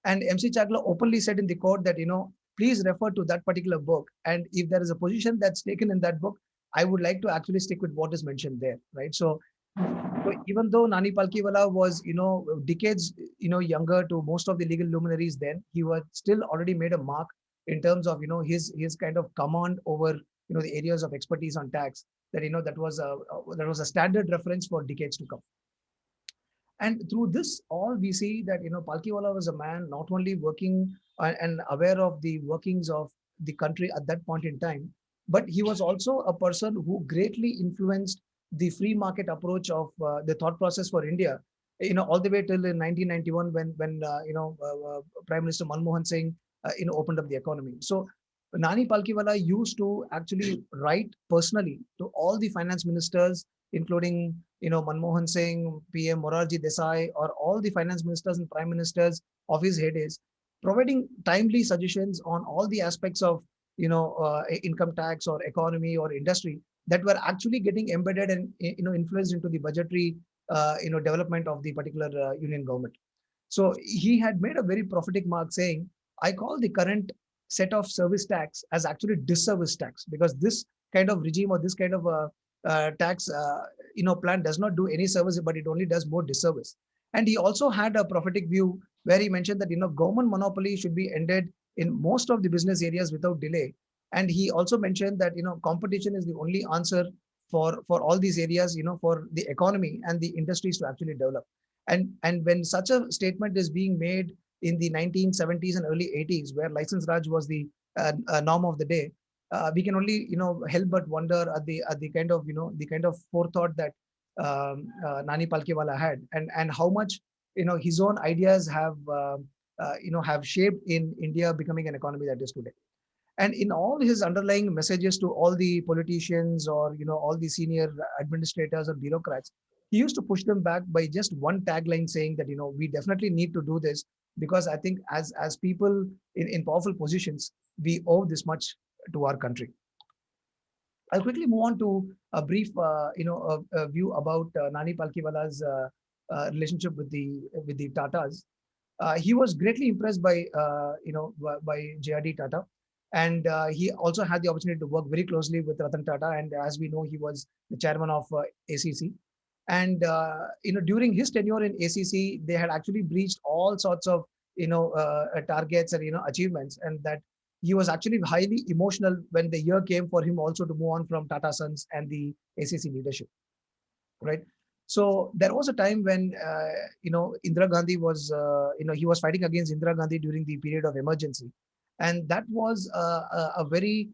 And MC Chagla openly said in the court that, please refer to that particular book. And if there is a position that's taken in that book, I would like to actually stick with what is mentioned there, right? So even though Nani Palkiwala was, decades, younger to most of the legal luminaries then, he was still already made a mark in terms of, his kind of command over, the areas of expertise on tax, that, that was a standard reference for decades to come. And through this all, we see that, Palkiwala was a man not only working and aware of the workings of the country at that point in time, but he was also a person who greatly influenced the free market approach of the thought process for India, all the way till in 1991 when Prime Minister Manmohan Singh opened up the economy. So Nani Palkiwala used to actually write personally to all the finance ministers, including Manmohan Singh, PM Morarji Desai, or all the finance ministers and prime ministers of his heydays, providing timely suggestions on all the aspects of income tax or economy or industry that were actually getting embedded and influenced into the budgetary development of the particular union government. So he had made a very prophetic mark saying, I call the current set of service tax as actually disservice tax, because this kind of regime or this kind of tax plan does not do any service, but it only does more disservice. And he also had a prophetic view where he mentioned that government monopoly should be ended in most of the business areas without delay. And he also mentioned that competition is the only answer for all these areas, for the economy and the industries to actually develop. And when such a statement is being made in the 1970s and early 80s, where license Raj was the norm of the day, we can only help but wonder at the kind of forethought that Nani Palkhiwala had, and how much his own ideas have shaped in India becoming an economy that is today. And in all his underlying messages to all the politicians or all the senior administrators or bureaucrats, he used to push them back by just one tagline saying that we definitely need to do this, because I think as people in powerful positions, we owe this much to our country. I'll quickly move on to a brief a view about Nani Palkhiwala's relationship with the Tatas. He was greatly impressed by JRD Tata, and he also had the opportunity to work very closely with Ratan Tata. And as we know, he was the chairman of ACC. And during his tenure in ACC, they had actually breached all sorts of targets and achievements, and that he was actually highly emotional when the year came for him also to move on from Tata Sons and the ACC leadership, right? So there was a time when Indira Gandhi was he was fighting against Indira Gandhi during the period of emergency, and that was a very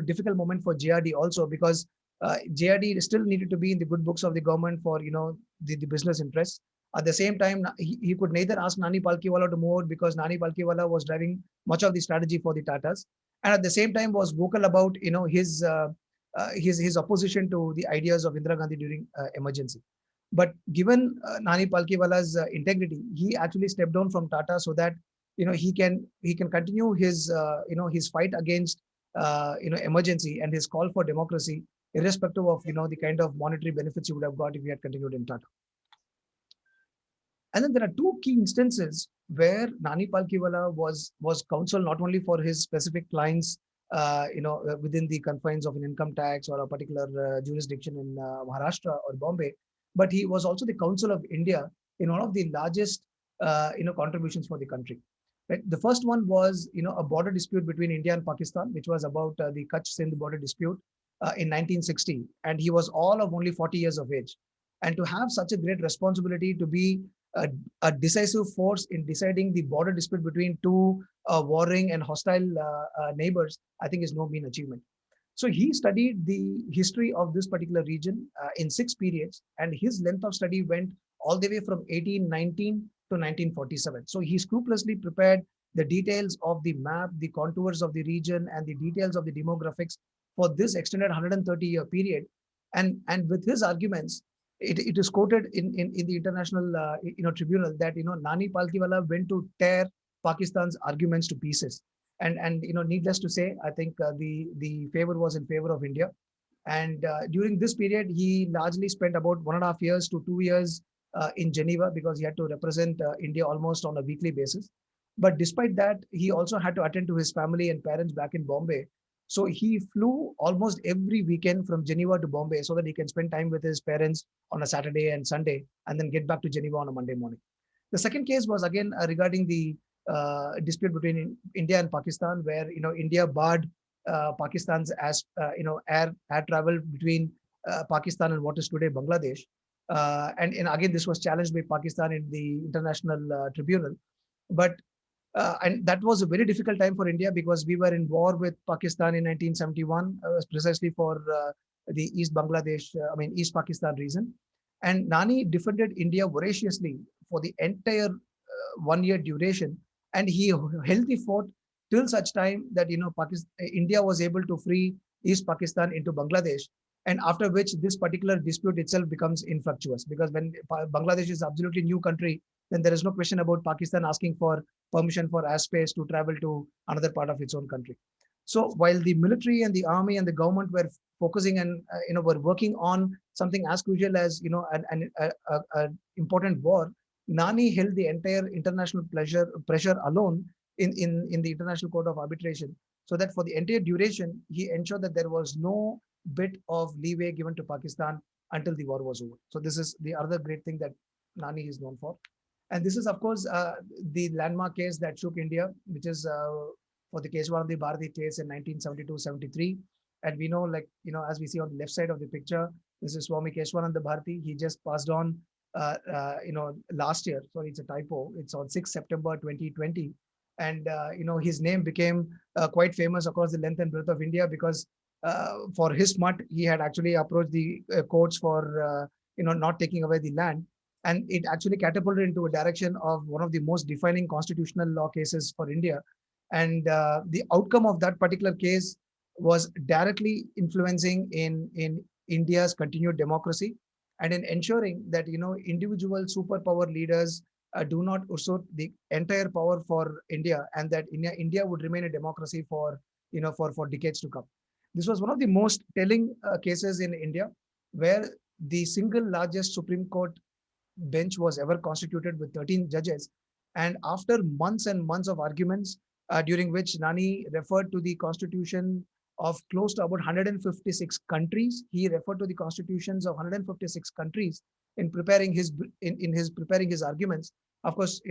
difficult moment for JRD also, because JRD still needed to be in the good books of the government for the business interests. At the same time, he could neither ask Nani Palkhiwala to move out, because Nani Palkhiwala was driving much of the strategy for the Tatas, and at the same time was vocal about his opposition to the ideas of Indira Gandhi during emergency. But given Nani Palkhiwala's integrity, he actually stepped down from Tata so that he can continue his his fight against emergency and his call for democracy, irrespective of the kind of monetary benefits he would have got if he had continued in Tata. And then there are two key instances where Nani Palkhiwala was counsel not only for his specific clients, within the confines of an income tax or a particular jurisdiction in Maharashtra or Bombay, but he was also the counsel of India in one of the largest, contributions for the country. Right? The first one was, a border dispute between India and Pakistan, which was about the Kutch Sindh border dispute in 1960, and he was all of only 40 years of age. And to have such a great responsibility to be a decisive force in deciding the border dispute between two warring and hostile neighbors, I think is no mean achievement. So he studied the history of this particular region in 6 periods, and his length of study went all the way from 1819 to 1947. So he scrupulously prepared the details of the map, the contours of the region, and the details of the demographics for this extended 130-year period. And with his arguments, it is quoted in the international tribunal that Nani Palkhiwala went to tear Pakistan's arguments to pieces, and needless to say, I think the favor was in favor of India. And during this period, he largely spent about 1.5 years to 2 years in Geneva, because he had to represent India almost on a weekly basis. But despite that, he also had to attend to his family and parents back in Bombay. So he flew almost every weekend from Geneva to Bombay so that he can spend time with his parents on a Saturday and Sunday, and then get back to Geneva on a Monday morning. The second case was again regarding the dispute between India and Pakistan, where India barred Pakistan's air travel between Pakistan and what is today Bangladesh. And again, this was challenged by Pakistan in the international tribunal. But and that was a very difficult time for India, because we were in war with Pakistan in 1971, precisely for the East Pakistan region. And Nani defended India voraciously for the entire 1 year duration, and he held the fort till such time that India was able to free East Pakistan into Bangladesh, and after which this particular dispute itself becomes infructuous, because when Bangladesh is absolutely new country, then there is no question about Pakistan asking for permission for airspace to travel to another part of its own country. So while the military and the army and the government were focusing and were working on something as crucial as an important war, Nani held the entire international pressure alone in the International Court of Arbitration, so that for the entire duration, he ensured that there was no bit of leeway given to Pakistan until the war was over. So this is the other great thing that Nani is known for. And this is, of course, the landmark case that shook India, which is for the Keshwananda Bharati case in 1972-73. And we know, like, as we see on the left side of the picture, this is Swami Keshwananda Bharati. He just passed on, last year. Sorry, it's a typo. It's on 6 September 2020. And, his name became quite famous across the length and breadth of India because for his smut, he had actually approached the courts for, not taking away the land. And it actually catapulted into a direction of one of the most defining constitutional law cases for India. And the outcome of that particular case was directly influencing in India's continued democracy and in ensuring that, individual superpower leaders do not usurp the entire power for India, and that India would remain a democracy for, for decades to come. This was one of the most telling cases in India, where the single largest Supreme Court bench was ever constituted with 13 judges. And after months and months of arguments, during which Nani referred to the constitution of close to about 156 countries, he referred to the constitutions of 156 countries in preparing his preparing his arguments. Of course,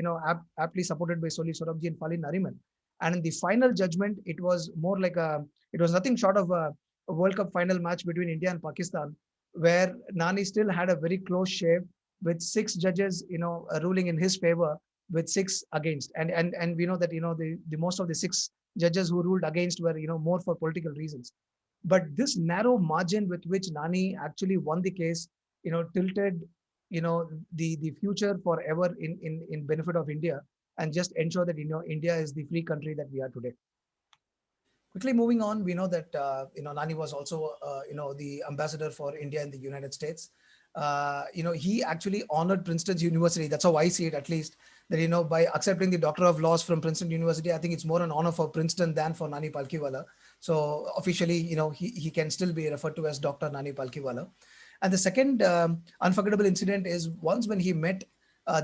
aptly supported by Soli Sorabji and Fali Nariman. And in the final judgment, it was more like it was nothing short of a World Cup final match between India and Pakistan, where Nani still had a very close shave with 6 judges, ruling in his favor, with 6 against. And we know that, the most of the 6 judges who ruled against were, more for political reasons. But this narrow margin with which Nani actually won the case, tilted, the future forever in benefit of India, and just ensure that, India is the free country that we are today. Quickly moving on, we know that, Nani was also, the ambassador for India in the United States. He actually honored Princeton University. That's how I see it, at least, that, by accepting the Doctor of Laws from Princeton University, I think it's more an honor for Princeton than for Nani Palkhiwala. So officially, he can still be referred to as Dr. Nani Palkhiwala. And the second unforgettable incident is once when he met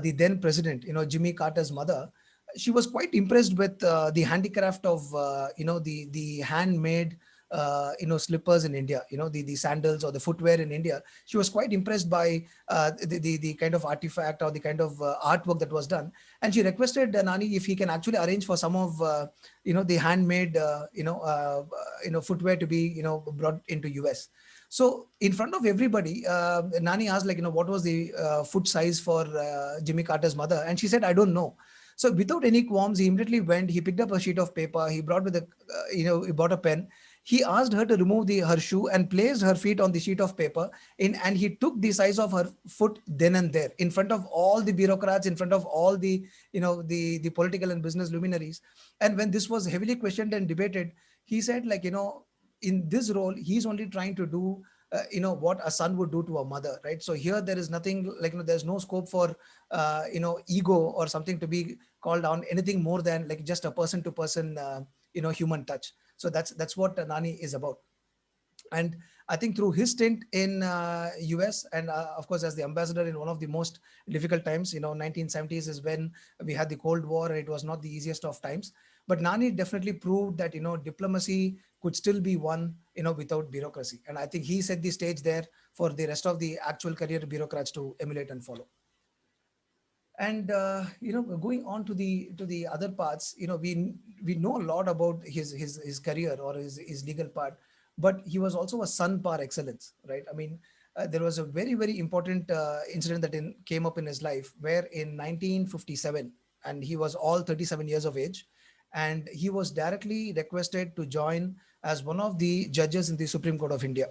the then president, Jimmy Carter's mother. She was quite impressed with the handicraft of, the handmade, slippers in India, the sandals or the footwear in India. She was quite impressed by the kind of artifact or the kind of artwork that was done. And she requested Nani if he can actually arrange for some of, the handmade, footwear to be, brought into US. So in front of everybody, Nani asked, what was the foot size for Jimmy Carter's mother? And she said, I don't know. So without any qualms, he immediately went, he picked up a sheet of paper, he brought with he bought a pen. He asked her to remove her shoe and placed her feet on the sheet of paper and he took the size of her foot then and there in front of all the bureaucrats, in front of all the, the political and business luminaries. And when this was heavily questioned and debated, he said, in this role, he's only trying to do what a son would do to a mother, right? So here there is nothing there's no scope for, ego or something to be called on, anything more than just a person to person, human touch. So that's what Nani is about. And I think through his stint in US and of course, as the ambassador in one of the most difficult times, 1970s is when we had the Cold War and it was not the easiest of times. But Nani definitely proved that, diplomacy could still be won, without bureaucracy. And I think he set the stage there for the rest of the actual career bureaucrats to emulate and follow. And, going on to the other parts, we know a lot about his career or his legal part, but he was also a son par excellence, right? I mean, there was a very, very important incident that came up in his life where in 1957, and he was all 37 years of age, and he was directly requested to join as one of the judges in the Supreme Court of India.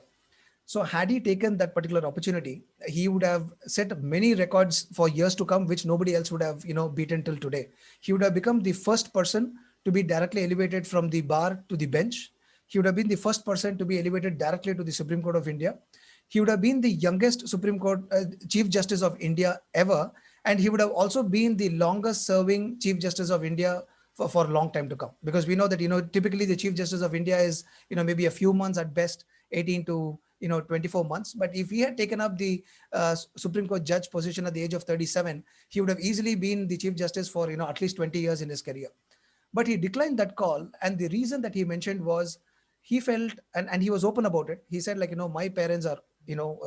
So had he taken that particular opportunity, he would have set many records for years to come, which nobody else would have, beaten till today. He would have become the first person to be directly elevated from the bar to the bench. He would have been the first person to be elevated directly to the Supreme Court of India. He would have been the youngest Supreme Court Chief Justice of India ever. And he would have also been the longest serving Chief Justice of India for a long time to come, because we know that, typically the Chief Justice of India is, maybe a few months at best, 18 to 24 months. But if he had taken up the Supreme Court judge position at the age of 37, he would have easily been the Chief Justice for at least 20 years in his career. But he declined that call, and the reason that he mentioned was he felt, and he was open about it. He said, like, my parents are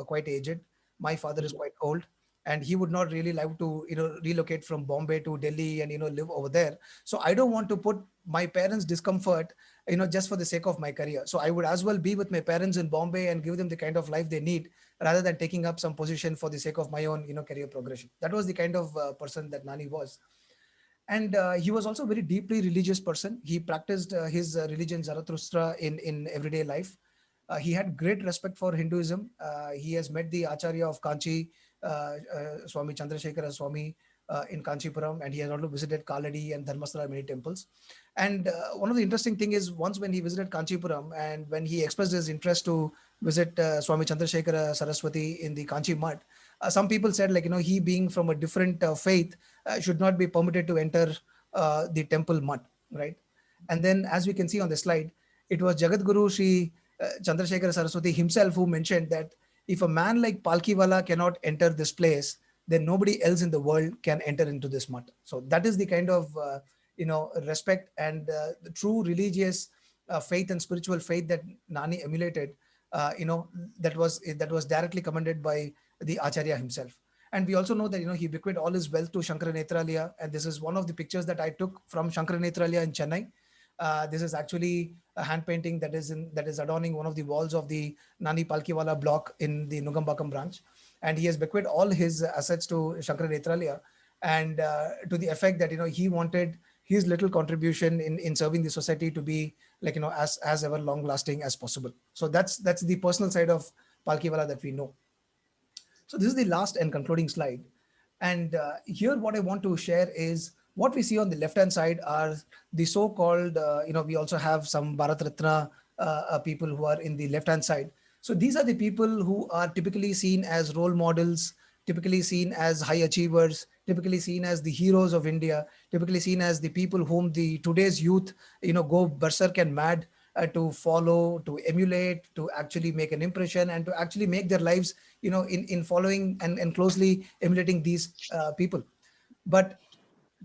quite aged, my father is quite old, and he would not really like to relocate from Bombay to Delhi and live over there. So I don't want to put my parents discomfort just for the sake of my career. So I would as well be with my parents in Bombay and give them the kind of life they need, rather than taking up some position for the sake of my own career progression. That was the kind of person that Nani was. And he was also a very deeply religious person. He practiced his religion Zarathustra in everyday life. He had great respect for Hinduism. He has met the Acharya of Kanchi, Swami Chandrasekhara Swami, in Kanchipuram, and he has also visited Kaladi and Dharmasthala, many temples. And one of the interesting thing is, once when he visited Kanchipuram and when he expressed his interest to visit Swami Chandrasekhara Saraswati in the Kanchi Mutt, some people said, like, he being from a different faith should not be permitted to enter the temple mutt, right? And then, as we can see on the slide, it was Jagadguru Sri Chandrasekhara Saraswati himself who mentioned that if a man like Palkiwala cannot enter this place, then nobody else in the world can enter into this mutt. So that is the kind of respect and the true religious faith and spiritual faith that Nani emulated. That was directly commended by the Acharya himself. And we also know that he bequeathed all his wealth to Shankara Netralaya, and this is one of the pictures that I took from Shankara Netralaya in Chennai. This is actually a hand painting that is adorning one of the walls of the Nani Palkiwala block in the Nugambakam branch, and he has bequeathed all his assets to Shankara Netralaya, and to the effect that he wanted his little contribution in serving the society to be like as ever long lasting as possible. So that's the personal side of Palkiwala that we know. So this is the last and concluding slide. And here what I want to share is what we see on the left-hand side are the so-called, we also have some Bharat Ratna people who are in the left-hand side. So these are the people who are typically seen as role models, typically seen as high achievers, typically seen as the heroes of India, typically seen as the people whom the today's youth, go berserk and mad to follow, to emulate, to actually make an impression, and to actually make their lives, in following and closely emulating these people. But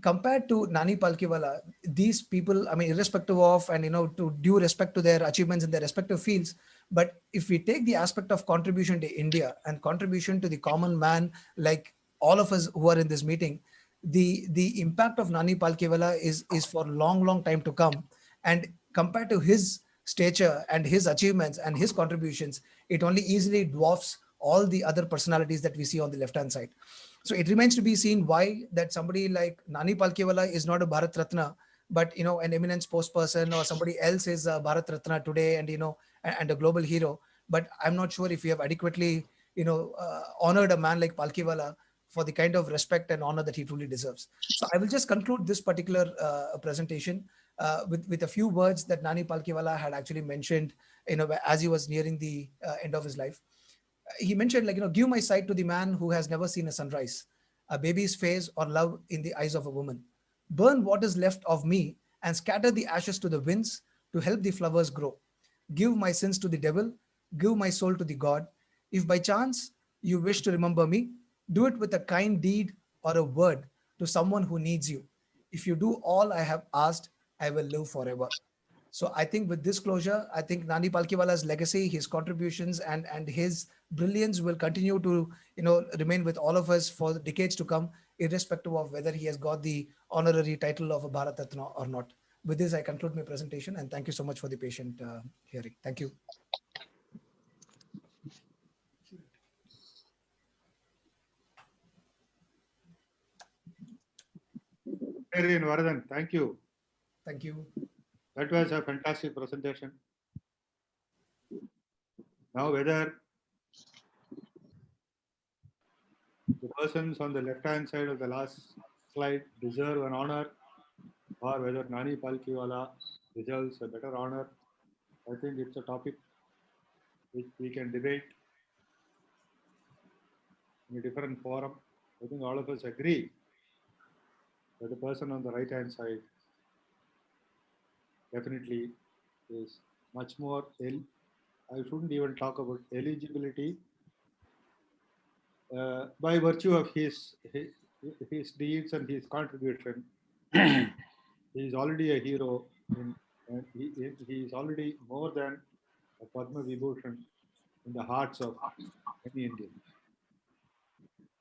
compared to Nani Palkiwala, these people, I mean, irrespective of, and to due respect to their achievements in their respective fields, but if we take the aspect of contribution to India and contribution to the common man, like all of us who are in this meeting, the impact of Nani Palkiwala is for long time to come. And compared to his stature and his achievements and his contributions, it only easily dwarfs all the other personalities that we see on the left hand side. So it remains to be seen why that somebody like Nani Palkiwala is not a Bharat Ratna, but an eminent spokesperson, or somebody else is a Bharat Ratna today, and and a global hero. But I'm not sure if we have adequately honored a man like Palkiwala for the kind of respect and honor that he truly deserves. So I will just conclude this particular presentation with a few words that Nani Palkiwala had actually mentioned, as he was nearing the end of his life. He mentioned, like, give my sight to the man who has never seen a sunrise, a baby's face, or love in the eyes of a woman. Burn what is left of me and scatter the ashes to the winds to help the flowers grow. Give my sins to the devil, give my soul to the God. If by chance you wish to remember me, do it with a kind deed or a word to someone who needs you. If you do all I have asked, I will live forever. So I think with this closure, I think Nani Palkiwala's legacy, his contributions, and his brilliance will continue to remain with all of us for decades to come, irrespective of whether he has got the honorary title of a Bharat Ratna or not. With this, I conclude my presentation, and thank you so much for the patient hearing. Thank you. Rotarian Vardhan, thank you. Thank you. That was a fantastic presentation. Now, whether the persons on the left-hand side of the last slide deserve an honor, or whether Nani Palkiwala deserves a better honor, I think it's a topic which we can debate in a different forum. I think all of us agree that the person on the right-hand side definitely is much more, I shouldn't even talk about eligibility by virtue of his deeds and his contribution. He is already a hero, and he is already more than a Padma Vibhushan in the hearts of many Indians.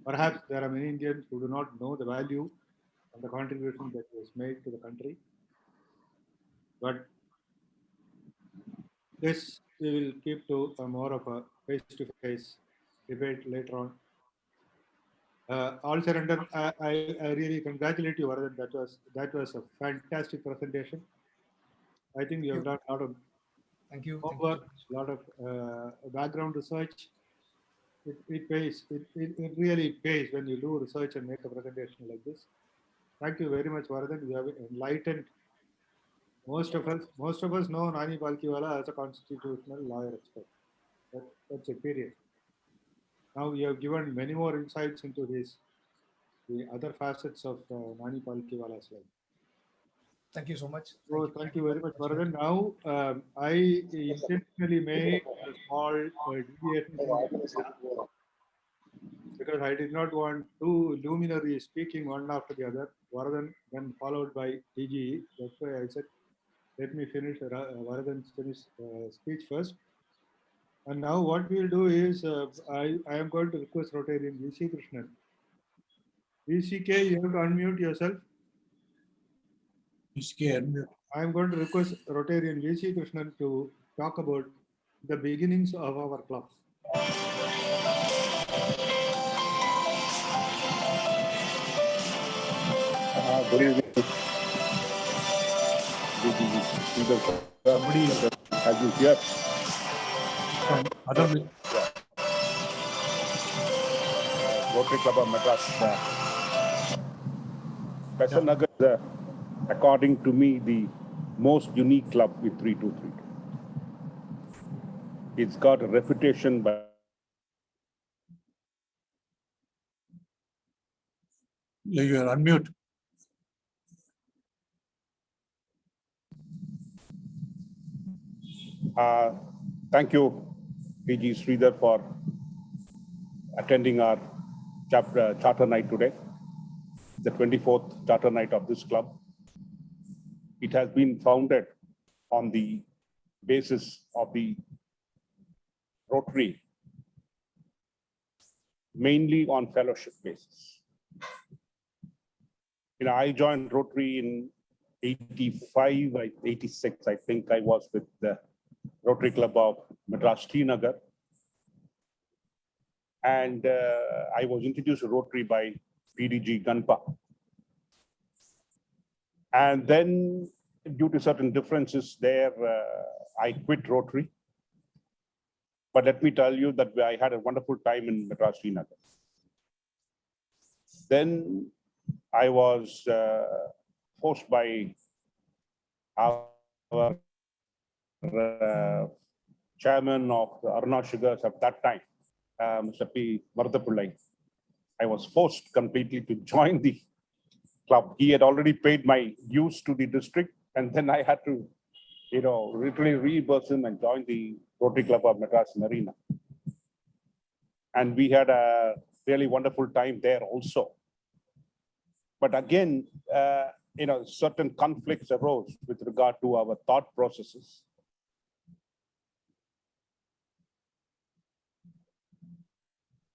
Perhaps there are many Indians who do not know the value and the contribution that was made to the country. But this we will keep to a more of a face-to-face debate later on. All said and done, I really congratulate you, Varadan. That was a fantastic presentation. I think you have done a lot of Thank you. homework, a lot of background research. It pays. It really pays when you do research and make a presentation like this. Thank you very much, Varadan. You have enlightened most of us. Most of us know Nani Palkiwala as a constitutional lawyer expert. That's a period. Now you have given many more insights into the other facets of Nani Palkiwala's life. Thank you so much. So thank you very much, Varadan. Now I intentionally made a small deviation from the agenda because I did not want two luminaries speaking one after the other. Varadan then followed by DGE. That's why I said, let me finish Varadan's speech first. And now what we'll do is I am going to request Rotarian VC Krishnan. VCK, you have to unmute yourself. I am going to request Rotarian VC Krishnan to talk about the beginnings of our club. Good evening. Somebody As you hear, from other Rotary Club of Madras, Besant Nagar is, according to me, the most unique club with 3232. It's got a reputation by you are unmute. Thank you, PG Sridhar, for attending our charter night today, the 24th charter night of this club. It has been founded on the basis of the Rotary, mainly on fellowship basis. I joined Rotary in 85, 86, I think I was with the Rotary Club of Madras Srinagar. And I was introduced to Rotary by PDG Ganpa. And then due to certain differences there, I quit Rotary. But let me tell you that I had a wonderful time in Madras Srinagar. Then I was forced by our chairman of Aruna Sugars at that time, Mr. P. Varadapillai. I was forced completely to join the club. He had already paid my dues to the district, and then I had to, literally reimburse him and join the Rotary Club of Madras Marina. And we had a really wonderful time there also. But again, certain conflicts arose with regard to our thought processes.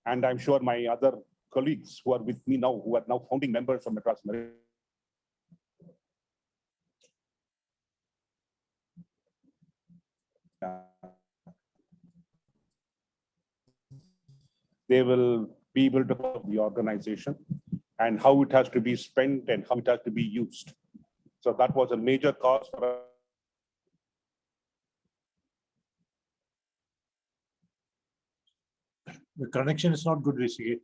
And I'm sure my other colleagues who are with me now, who are now founding members of Madras Marina, they will be able to help the organization and how it has to be spent and how it has to be used. So that was a major cause for us. The connection is not good, VCK.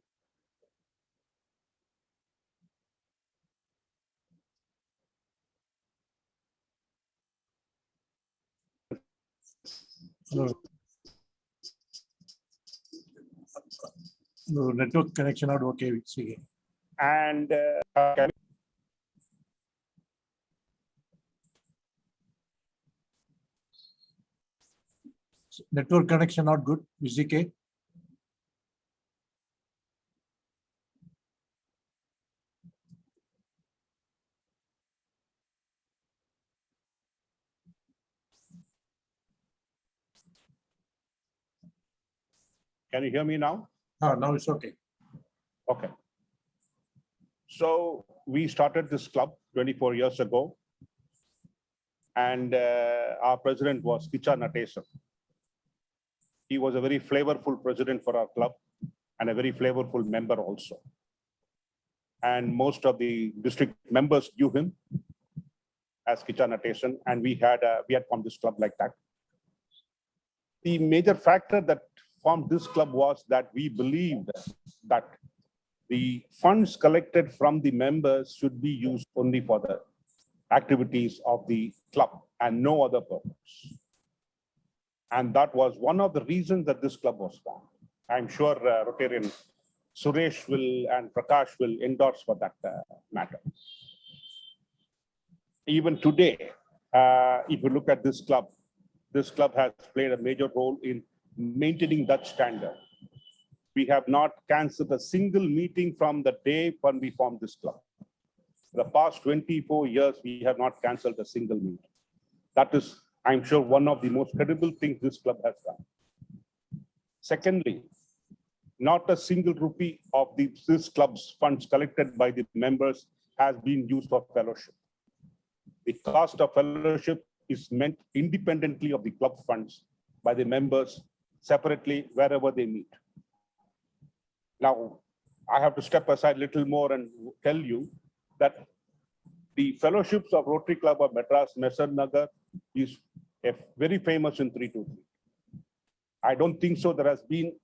No, network connection not okay, VCK. And Network connection not good, VCK. Can you hear me now? Now it's okay. Okay. So we started this club 24 years ago. And our president was Kicha Natesan. He was a very flavorful president for our club and a very flavorful member also. And most of the district members knew him as Kicha Natesan, and we had formed this club like that. The major factor that formed this club was that we believed that the funds collected from the members should be used only for the activities of the club and no other purpose. And that was one of the reasons that this club was formed. I'm sure Rotarian Suresh and Prakash will endorse for that matter. Even today, if you look at this club has played a major role in maintaining that standard. We have not canceled a single meeting from the day when we formed this club. The past 24 years, we have not canceled a single meeting. That is, I'm sure, one of the most credible things this club has done. Secondly, not a single rupee of this club's funds collected by the members has been used for fellowship. The cost of fellowship is meant independently of the club funds by the members separately wherever they meet. Now, I have to step aside a little more and tell you that the fellowships of Rotary Club of Madras, Mesar Nagar is very famous in 323. I don't think so. There has been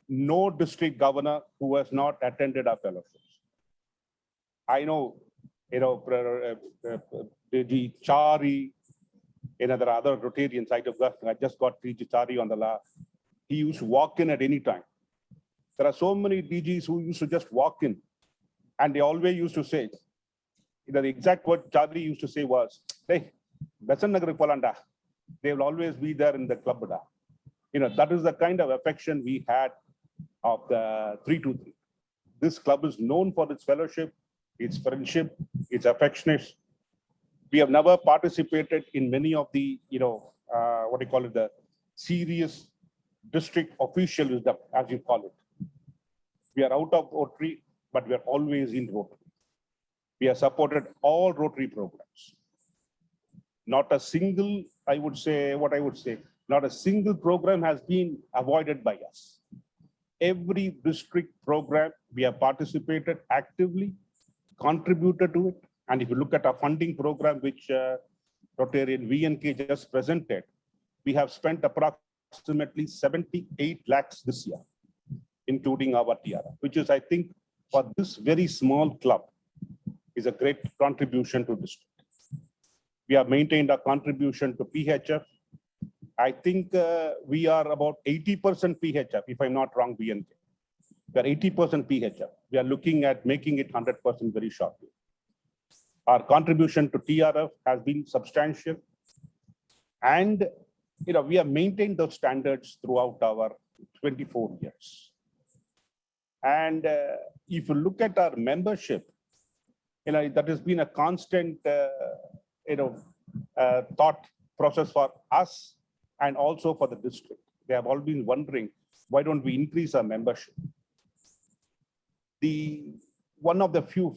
no district governor who has not attended our fellowships. I know, the Chari, there are other Rotarians. I just got T.G. Chari on the last. He used to walk in at any time. There are so many DGs who used to just walk in, and they always used to say, the exact word Chari used to say was, "Hey, Mesar Nagar Polanda." They will always be there in the club. That is the kind of affection we had of the 323. This club is known for its fellowship, its friendship, its affectionate. We have never participated in many of the, the serious district officialism, as you call it. We are out of Rotary, but we are always in Rotary. We have supported all Rotary programs. Not a single, not a single program has been avoided by us. Every district program, we have participated actively, contributed to it. And if you look at our funding program, which Rotarian VNK just presented, we have spent approximately 78 lakhs this year, including our TRF, which is, I think, for this very small club, is a great contribution to district. We have maintained our contribution to PHF. I think we are about 80% PHF, if I'm not wrong, VNK. We are 80% PHF. We are looking at making it 100% very shortly. Our contribution to TRF has been substantial. And we have maintained those standards throughout our 24 years. And if you look at our membership, that has been a constant, thought process for us and also for the district. They have all been wondering, why don't we increase our membership? One of the few,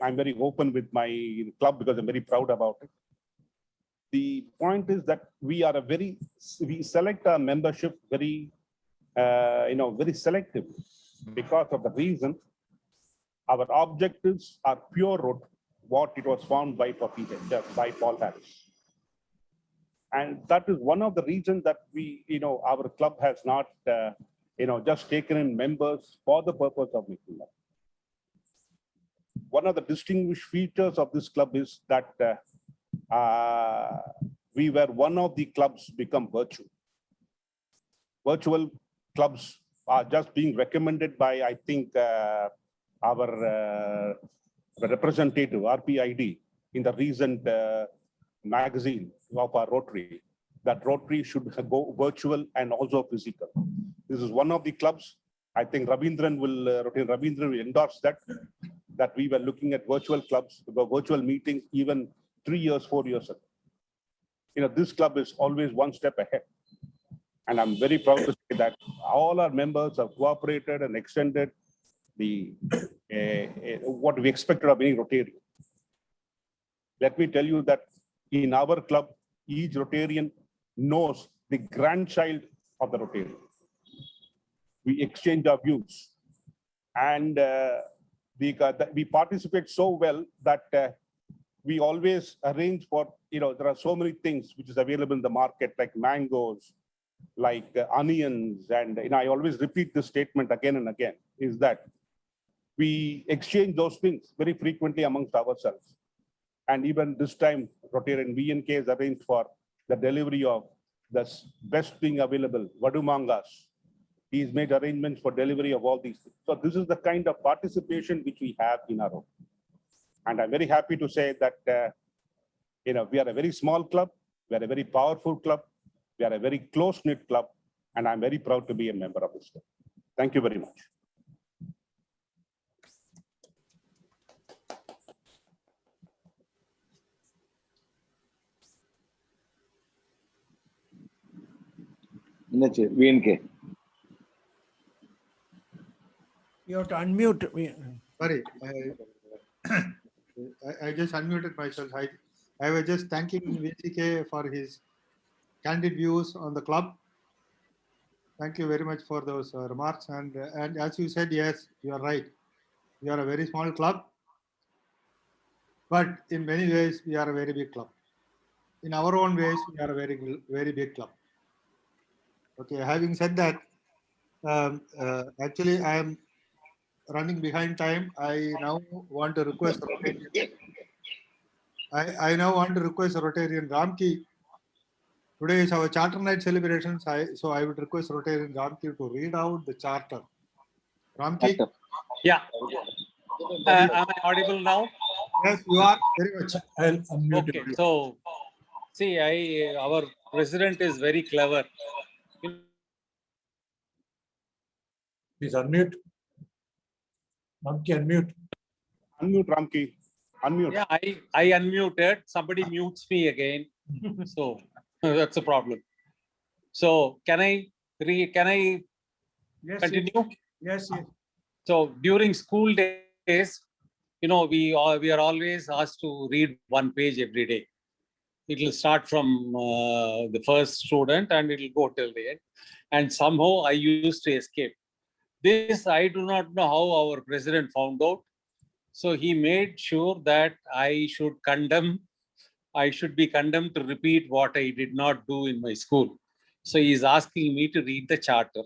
I'm very open with my club because I'm very proud about it. The point is that we select our membership very, very selectively because of the reason our objectives are pure Rotary, what it was found by Paul Harris. And that is one of the reasons that our club has not, just taken in members for the purpose of making money. One of the distinguished features of this club is that we were one of the clubs become virtual. Virtual clubs are just being recommended by, I think, our representative, RPID, in the recent magazine of our Rotary. that Rotary should go virtual and also physical. This is one of the clubs. I think Ravindran will endorse that we were looking at virtual clubs, virtual meetings, even 3 years, 4 years ago. This club is always one step ahead. And I'm very proud to say that all our members have cooperated and extended what we expected of any Rotarian. Let me tell you that in our club, each Rotarian knows the grandchild of the Rotarian. We exchange our views, and we participate so well that we always arrange for, there are so many things which is available in the market, like mangoes, like onions, and I always repeat this statement again and again, is that we exchange those things very frequently amongst ourselves. And even this time, Rotarian VNK has arranged for the delivery of the best thing available, Vadu Mangas. He's made arrangements for delivery of all these things. So this is the kind of participation which we have in our own. And I'm very happy to say that, we are a very small club, we are a very powerful club, we are a very close-knit club, and I'm very proud to be a member of this club. Thank you very much. VNK. You have to unmute. Sorry, I just unmuted myself. I was just thanking VCK for his candid views on the club. Thank you very much for those remarks. And as you said, yes, you are right. We are a very small club, but in many ways, we are a very big club. In our own ways, we are a very, very big club. Okay, having said that, actually, I am running behind time. I now want to request Rotarian. I now want to request Rotarian Ramki. Today is our charter night celebrations. So I would request Rotarian Ramki to read out the charter. Ramki? Yeah. Am I audible now? Yes, you are very much. I'll unmute Okay. you. So, see, our president is very clever. Please unmute. Ramki, unmute. Unmute, Ramki. Unmute. Yeah, I unmuted. Somebody mutes me again. So that's a problem. So can I Yes, continue? yes, yes. So during school days, we are always asked to read one page every day. It will start from the first student and it will go till the end. And somehow I used to escape. This I do not know how our president found out. So he made sure that I should be condemned to repeat what I did not do in my school. So he is asking me to read the charter.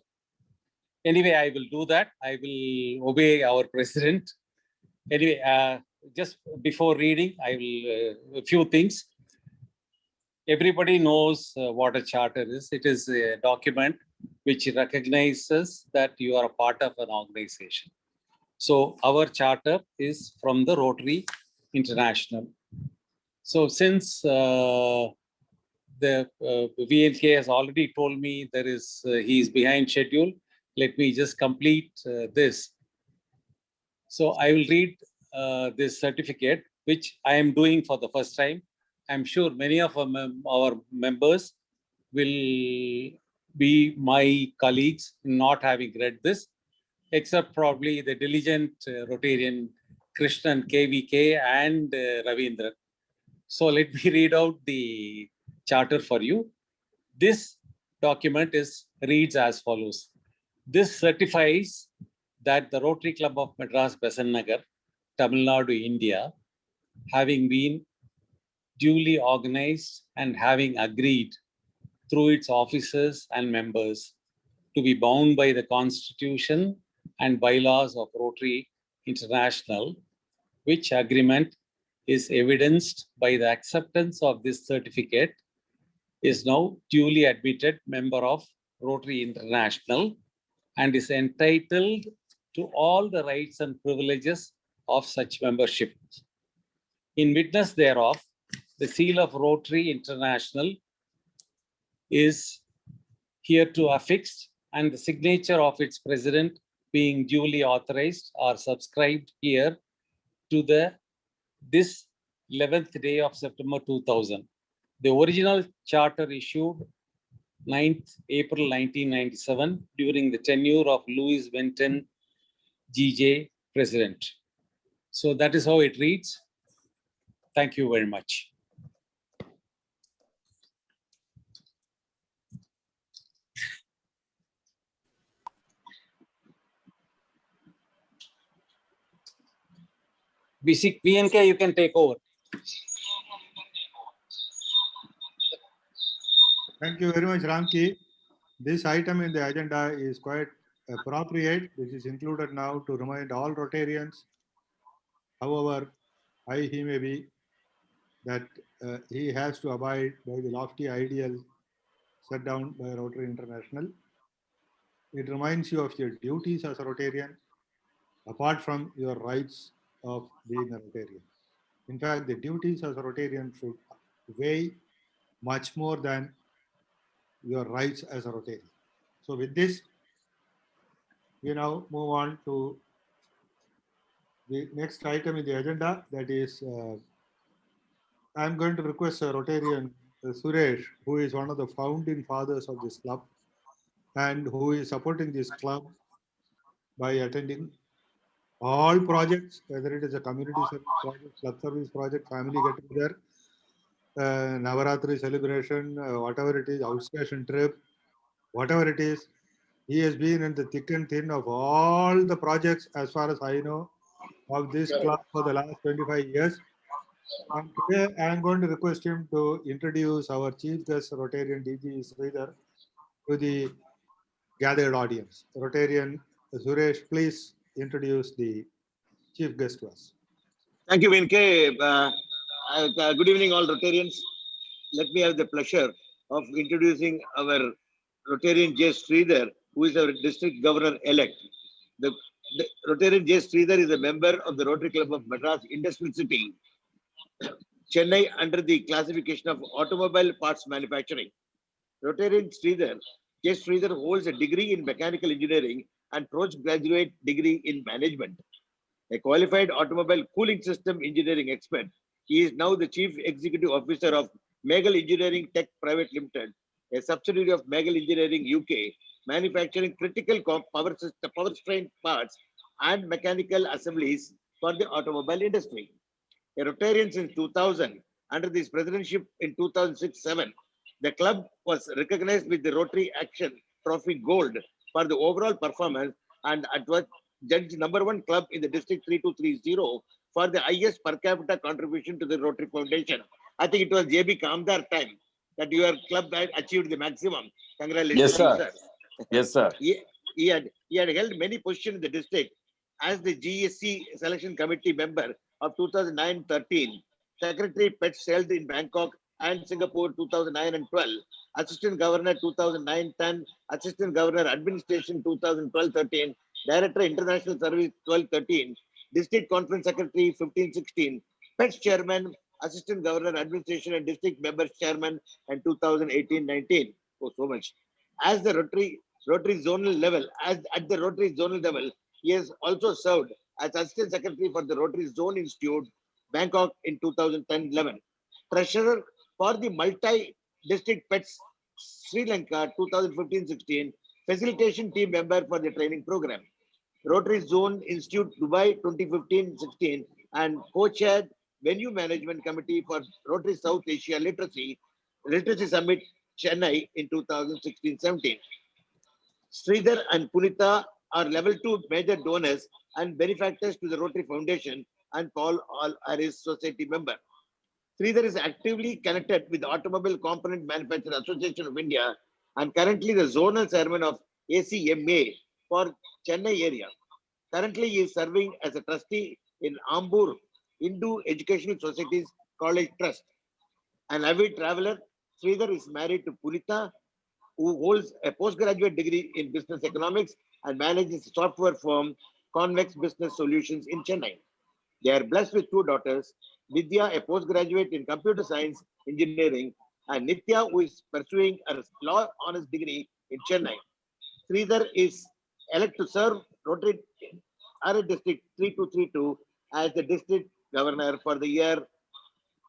Anyway, I will do that. I will obey our president. Anyway, just before reading, I will a few things. Everybody knows what a charter is. It is a document which recognizes that you are a part of an organization. So our charter is from the Rotary International. So since the VNK has already told me he is behind schedule, let me just complete this. So I will read this certificate, which I am doing for the first time. I'm sure many of our members will be my colleagues in not having read this, except probably the diligent Rotarian Krishnan, KVK, and Ravindran. So let me read out the charter for you. This document reads as follows. This certifies that the Rotary Club of Madras, Besant Nagar, Tamil Nadu, India, having been duly organized and having agreed through its officers and members to be bound by the Constitution and bylaws of Rotary International, which agreement is evidenced by the acceptance of this certificate, is now duly admitted member of Rotary International and is entitled to all the rights and privileges of such membership. In witness thereof, the seal of Rotary International is hereto affixed, and the signature of its president being duly authorized or subscribed here to this 11th day of September 2000. The original charter issued 9th April 1997 during the tenure of Louis Vinton GJ president. So that is how it reads. Thank you very much. VNK, you can take over. Thank you very much, Ramki. This item in the agenda is quite appropriate. This is included now to remind all Rotarians, however high he may be, that he has to abide by the lofty ideals set down by Rotary International. It reminds you of your duties as a Rotarian, apart from your rights of being a Rotarian. In fact, the duties as a Rotarian should weigh much more than your rights as a Rotarian. So with this, we now move on to the next item in the agenda. That is, I'm going to request Rotarian Suresh, who is one of the founding fathers of this club and who is supporting this club by attending all projects, whether it is a community service project, club service project, family get together, Navaratri celebration, whatever it is, outstation trip, whatever it is. He has been in the thick and thin of all the projects, as far as I know, of this club for the last 25 years. And today I am going to request him to introduce our chief guest, Rotarian DG Sridhar, to the gathered audience. Rotarian Suresh, please introduce the chief guest to us. Thank you, VNK. Good evening, all Rotarians. Let me have the pleasure of introducing our Rotarian J. Sridhar, who is our district governor-elect. The Rotarian J. Sridhar is a member of the Rotary Club of Madras Industrial City, Chennai, under the classification of automobile parts manufacturing. Rotarian J. Sridhar holds a degree in mechanical engineering and postgraduate degree in management. A qualified automobile cooling system engineering expert, he is now the Chief Executive Officer of Megal Engineering Tech Private Limited, a subsidiary of Megal Engineering UK, manufacturing critical power strain parts and mechanical assemblies for the automobile industry. A Rotarian since 2000, under this presidency in 2006-07, the club was recognized with the Rotary Action Trophy Gold for the overall performance and was judged #1 club in the district 3230 for the highest per capita contribution to the Rotary Foundation. I think it was JB Kamdar time that your club had achieved the maximum. Congratulations. Yes, sir. Yes, sir. He had held many positions in the district as the GSC selection committee member of 2009-13, secretary PETS held in Bangkok and Singapore 2009 and 12, assistant governor 2009-10, assistant governor administration 2012-13, director international service 12-13, district conference secretary 15-16, PETS chairman, assistant governor administration and district members chairman and 2018-19. Oh, so much. As the Rotary zonal level, at the Rotary zonal level, he has also served as assistant secretary for the Rotary Zone Institute, Bangkok in 2010-11. Treasurer for the multi-district PETS Sri Lanka 2015-16, facilitation team member for the training program. Rotary Zone Institute Dubai 2015-16 and co-chaired Venue Management Committee for Rotary South Asia Literacy Summit Chennai in 2016-17. Sridhar and Punita are level 2 major donors and benefactors to the Rotary Foundation and Paul Harris Society member. Sridhar is actively connected with the Automobile Component Manufacturer Association of India and currently the zonal chairman of ACMA for Chennai area. Currently, he is serving as a trustee in Ambur Hindu Educational Society's College Trust. An avid traveler, Sridhar is married to Punita, who holds a postgraduate degree in business economics and manages a software firm, Convex Business Solutions in Chennai. They are blessed with 2 daughters, Vidya, a postgraduate in computer science engineering, and Nitya, who is pursuing a law honors degree in Chennai. Sridhar is elected to serve Rotary District 3232 as the district governor for the year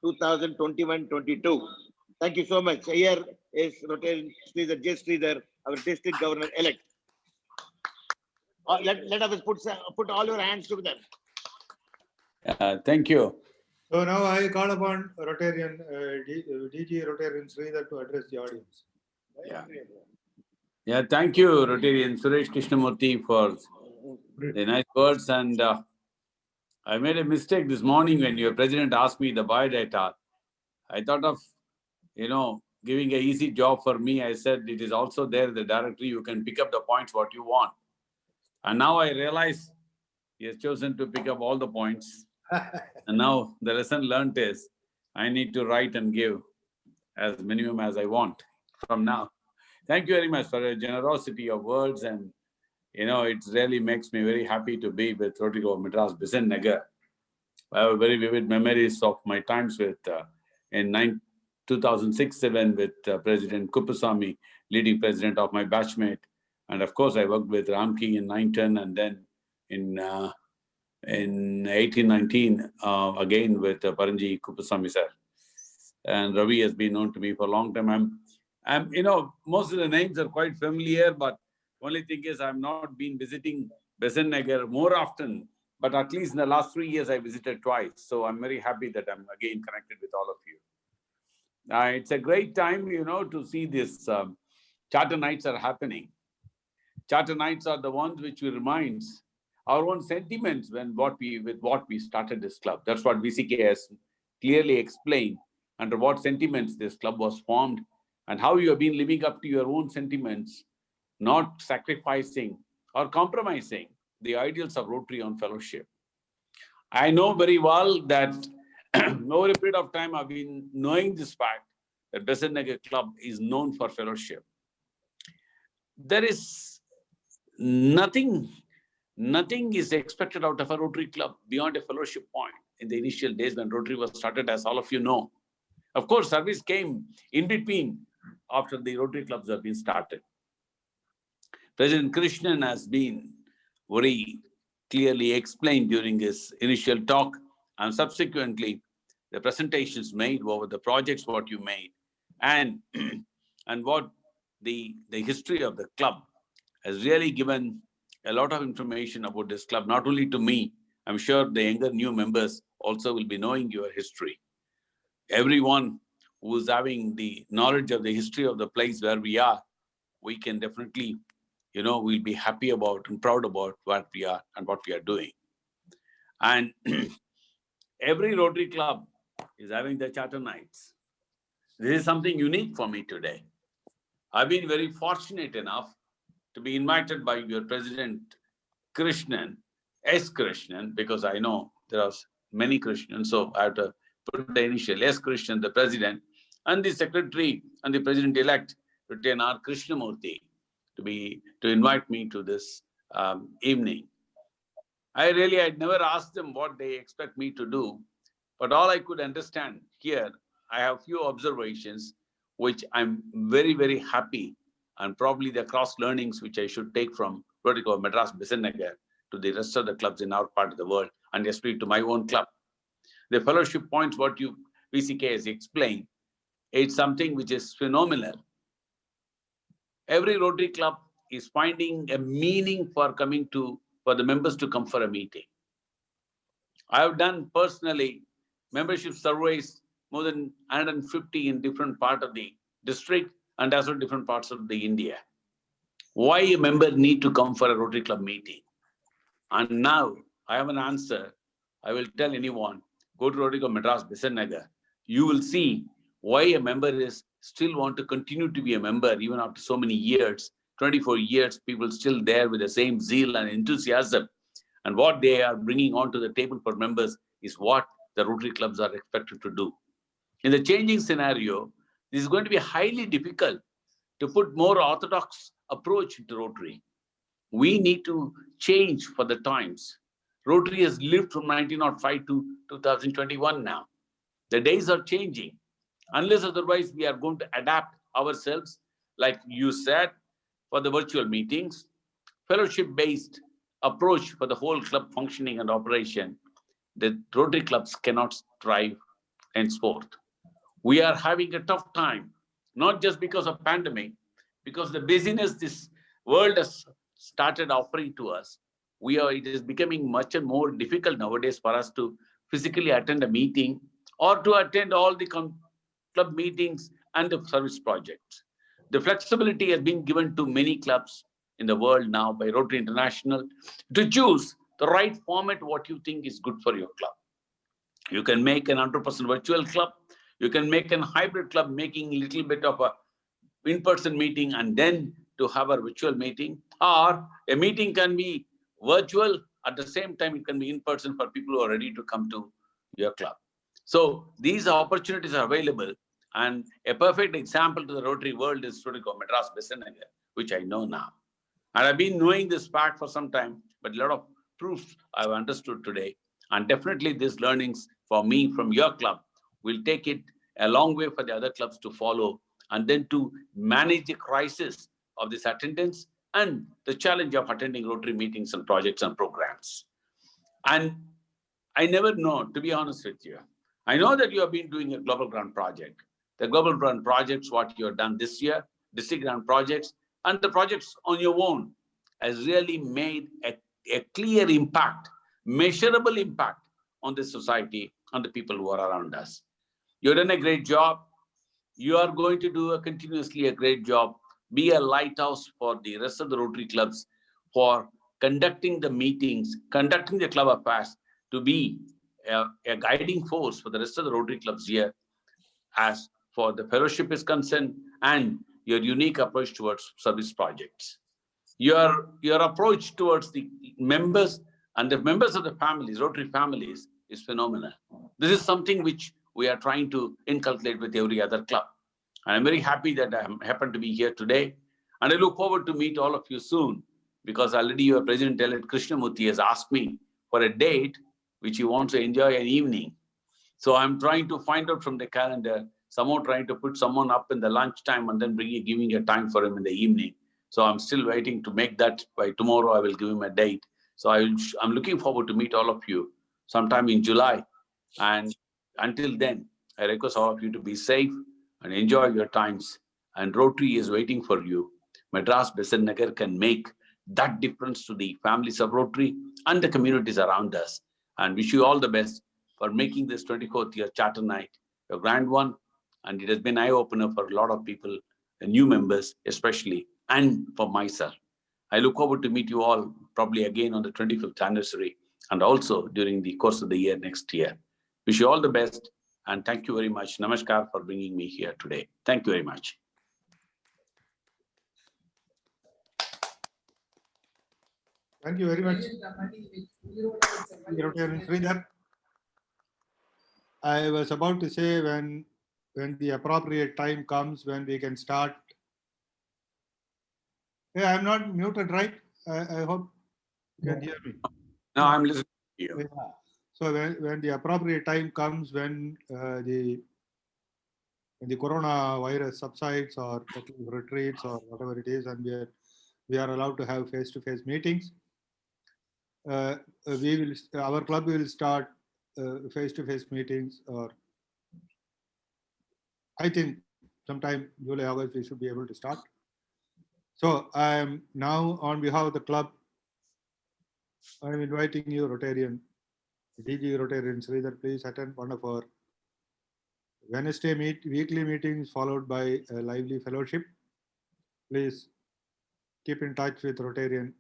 2021-22. Thank you so much. Here is Rotarian Sridhar, J. Sridhar, our district governor elect. Let us put all your hands together. Thank you. So now I call upon Rotarian, DG Rotarian Sridhar to address the audience. Yeah, thank you, Rotarian Suresh Krishnamurthy, for the nice words. And I made a mistake this morning when your president asked me the biodata. I thought of, giving an easy job for me. I said, it is also there in the directory. You can pick up the points what you want. And now I realize he has chosen to pick up all the points. And now the lesson learned is I need to write and give as minimum as I want from now. Thank you very much for your generosity of words. And, it really makes me very happy to be with Rotary Club of Madras, Besant Nagar. I have very vivid memories of my times with, in 2006-07 with President Kuppusamy, leading president of my batchmate. And of course, I worked with Ramki in 910 and then in 1819, again with Paranji Kuppusamy sir. And Ravi has been known to me for a long time. Most of the names are quite familiar, but only thing is I've not been visiting Besant Nagar more often, but at least in the last 3 years, I visited twice. So I'm very happy that I'm again connected with all of you. It's a great time, to see this Charter Nights are happening. Charter Nights are the ones which reminds our own sentiments with what we started this club. That's what VCK has clearly explained, under what sentiments this club was formed and how you have been living up to your own sentiments, not sacrificing or compromising the ideals of Rotary on fellowship. I know very well that over a period of time, I've been knowing this fact that Besant Nagar Club is known for fellowship. There is nothing is expected out of a Rotary Club beyond a fellowship point in the initial days when Rotary was started, as all of you know. Of course, service came in between after the Rotary Clubs have been started. President Krishnan has been very clearly explained during his initial talk and subsequently the presentations made over the projects what you made and what the history of the club has really given a lot of information about this club, not only to me. I'm sure the younger new members also will be knowing your history. Everyone who is having the knowledge of the history of the place where we are, we can definitely, we'll be happy about and proud about what we are and what we are doing. And every Rotary Club is having their Charter Nights. This is something unique for me today. I've been very fortunate enough to be invited by your president, Krishnan, S. Krishnan, because I know there are many Krishnans, so I have to put the initial S. Krishnan, the president, and the secretary and the president-elect, Rotarian R. Krishnamurthy, to invite me to this evening. I'd never asked them what they expect me to do, but all I could understand here, I have few observations, which I'm very, very happy, and probably the cross learnings which I should take from Rotary Club of Madras, Besant Nagar to the rest of the clubs in our part of the world, and especially to my own club. The fellowship points, what VCK has explained, it's something which is phenomenal. Every Rotary Club is finding a meaning for the members to come for a meeting. I have done personally membership surveys more than 150 in different parts of the district and also different parts of the India. Why a member need to come for a Rotary Club meeting? And now I have an answer. I will tell anyone, go to Rotary Club Madras, Besant Nagar. You will see why a member is still want to continue to be a member even after so many years, 24 years, people still there with the same zeal and enthusiasm. And what they are bringing onto the table for members is what the Rotary Clubs are expected to do. In the changing scenario, this is going to be highly difficult to put more orthodox approach into Rotary. We need to change for the times. Rotary has lived from 1905 to 2021 now. The days are changing. Unless otherwise, we are going to adapt ourselves, like you said, for the virtual meetings, fellowship-based approach for the whole club functioning and operation. The Rotary clubs cannot thrive henceforth. We are having a tough time, not just because of pandemic, because the busyness this world has started offering to us. It is becoming much and more difficult nowadays for us to physically attend a meeting or to attend all the club meetings and the service projects. The flexibility has been given to many clubs in the world now by Rotary International to choose the right format, what you think is good for your club. You can make an 100% virtual club. You can make an hybrid club, making a little bit of a in-person meeting and then to have a virtual meeting, or a meeting can be virtual at the same time. It can be in person for people who are ready to come to your club. So these opportunities are available, and a perfect example to the Rotary world is Rotary Madras Besant Nagar, which I know now. And I've been knowing this fact for some time, but a lot of proofs I've understood today. And definitely these learnings for me from your club will take it a long way for the other clubs to follow, and then to manage the crisis of this attendance and the challenge of attending Rotary meetings and projects and programs. And I never know, to be honest with you, I know that you have been doing a global grant project. The global grant projects, what you have done this year, district grant projects, and the projects on your own has really made a clear impact, measurable impact on the society, on the people who are around us. You've done a great job. You are going to do continuously a great job. Be a lighthouse for the rest of the Rotary clubs for conducting the meetings, conducting the club affairs, to be a guiding force for the rest of the Rotary clubs here as for the fellowship is concerned, and your unique approach towards service projects. Your approach towards the members and the members of the families, Rotary families, is phenomenal. This is something which we are trying to inculcate with every other club. And I'm very happy that I happen to be here today. And I look forward to meet all of you soon, because already your President-elect Krishnamurthy has asked me for a date which he wants to enjoy an evening. So I'm trying to find out from the calendar, somehow trying to put someone up in the lunchtime and then giving a time for him in the evening. So I'm still waiting to make that. By tomorrow, I will give him a date. So I'm looking forward to meet all of you sometime in July. And until then, I request all of you to be safe and enjoy your times. And Rotary is waiting for you. Madras Besant Nagar can make that difference to the families of Rotary and the communities around us. And wish you all the best for making this 24th year charter night a grand one. And it has been eye-opener for a lot of people, the new members especially, and for myself. I look forward to meet you all probably again on the 25th anniversary and also during the course of the year next year. Wish you all the best, and thank you very much. Namaskar for bringing me here today. Thank you very much. Thank you very much, Rotarian Sridhar. I was about to say when the appropriate time comes, when we can start. Hey, I'm not muted, right? I hope you can hear me. No, I'm listening to you. Yeah. So when the appropriate time comes, when the coronavirus subsides or retreats or whatever it is, and we are allowed to have face-to-face meetings, our club will start face-to-face meetings, or I think sometime July, August, we should be able to start. So I am now, on behalf of the club, I am inviting you, Rotarian, DG Rotarian Sridhar, please attend one of our Wednesday weekly meetings followed by a lively fellowship. Please keep in touch with Rotarian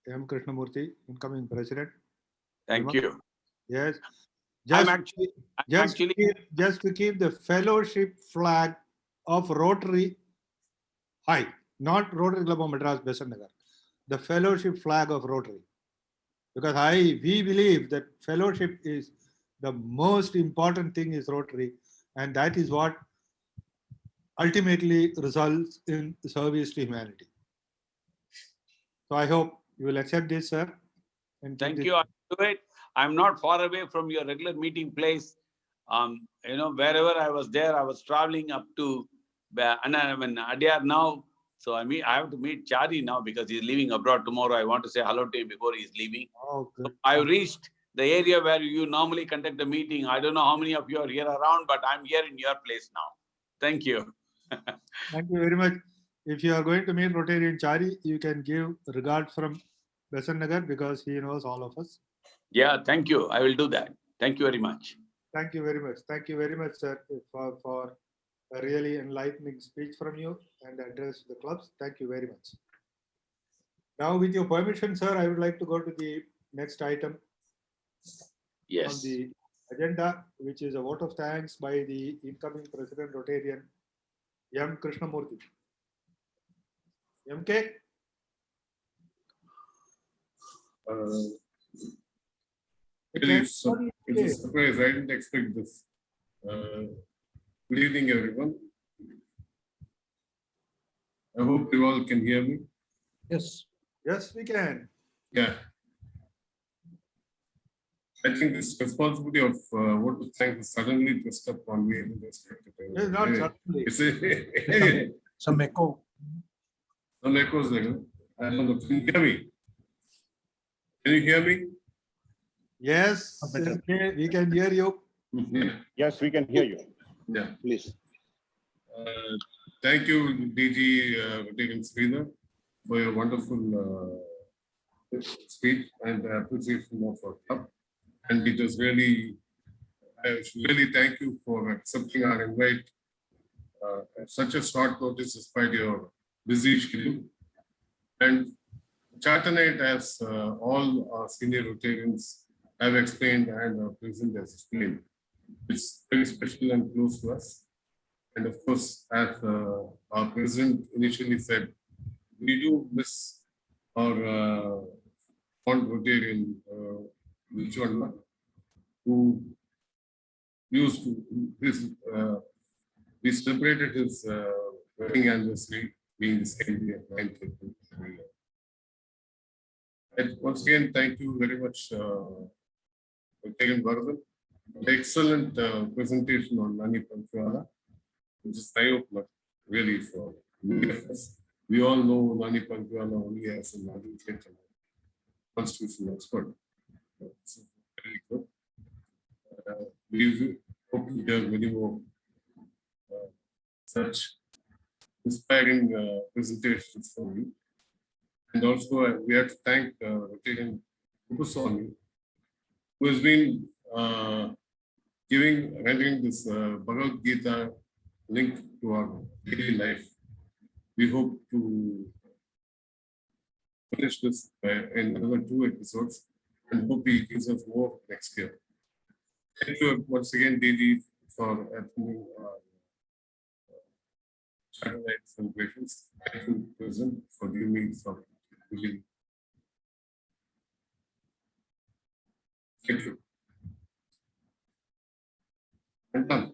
M. Krishnamurthy, incoming president. Thank you. Yes. Just to keep the fellowship flag of Rotary high, not Rotary Club of Madras Besant Nagar, the fellowship flag of Rotary. Because we believe that fellowship is the most important thing is Rotary, and that is what ultimately results in service to humanity. So I hope you will accept this, sir. And thank you. I'll do it. I'm not far away from your regular meeting place. Wherever I was there, I was traveling up to Adyar now. So I have to meet Chari now because he's leaving abroad tomorrow. I want to say hello to him before he's leaving. Oh, good. I reached the area where you normally conduct a meeting. I don't know how many of you are here around, but I'm here in your place now. Thank you. Thank you very much. If you are going to meet Rotarian Chari, you can give regards from Besant Nagar because he knows all of us. Yeah, thank you. I will do that. Thank you very much. Thank you very much. Thank you very much, sir, for a really enlightening speech from you and address to the clubs. Thank you very much. Now, with your permission, sir, I would like to go to the next item on Yes. the agenda, which is a vote of thanks by the incoming President Rotarian, M. Krishnamurthy. MK? It is a surprise. I didn't expect this. Good evening, everyone. I hope you all can hear me. Yes. Yes, we can. Yeah. I think this responsibility of what to thank is suddenly thrust up on me. It's not suddenly. It's Some echo. some echoes there. I don't know. Can you hear me? Can you hear me? Yes, Better. MK, we can hear you. Yeah. Yes, we can hear you. Yeah. Please. Thank you, DG Rotarian Sridhar, for your wonderful speech and appreciation of our club. And it was really, I should really thank you for accepting our invite at such a short notice despite your busy schedule. And Charter Night, as all our senior Rotarians have explained and our president has explained, it's very special and close to us. And of course, as our president initially said, we do miss our fond Rotarian, Vichwanda, who used to, we celebrated his wedding anniversary being the same day, 9th April every year. And once again, thank you very much, Rotarian Bharat. The excellent presentation on Nani Panchwala, which is eye-opener really for many of us. We all know Nani Panchwala only as a magistrate and constitutional expert. It's very good. We hope to hear many more such inspiring presentations from you. And also, we have to thank Rotarian Kupuswamy, who has been rendering this Bhagavad Gita link to our daily life. We hope to finish this in another 2 episodes and hope he gives us more next year. Thank you once again, DD, for attending our Charter Night celebrations. Thank you, President, for giving me some. Thank you. I'm done.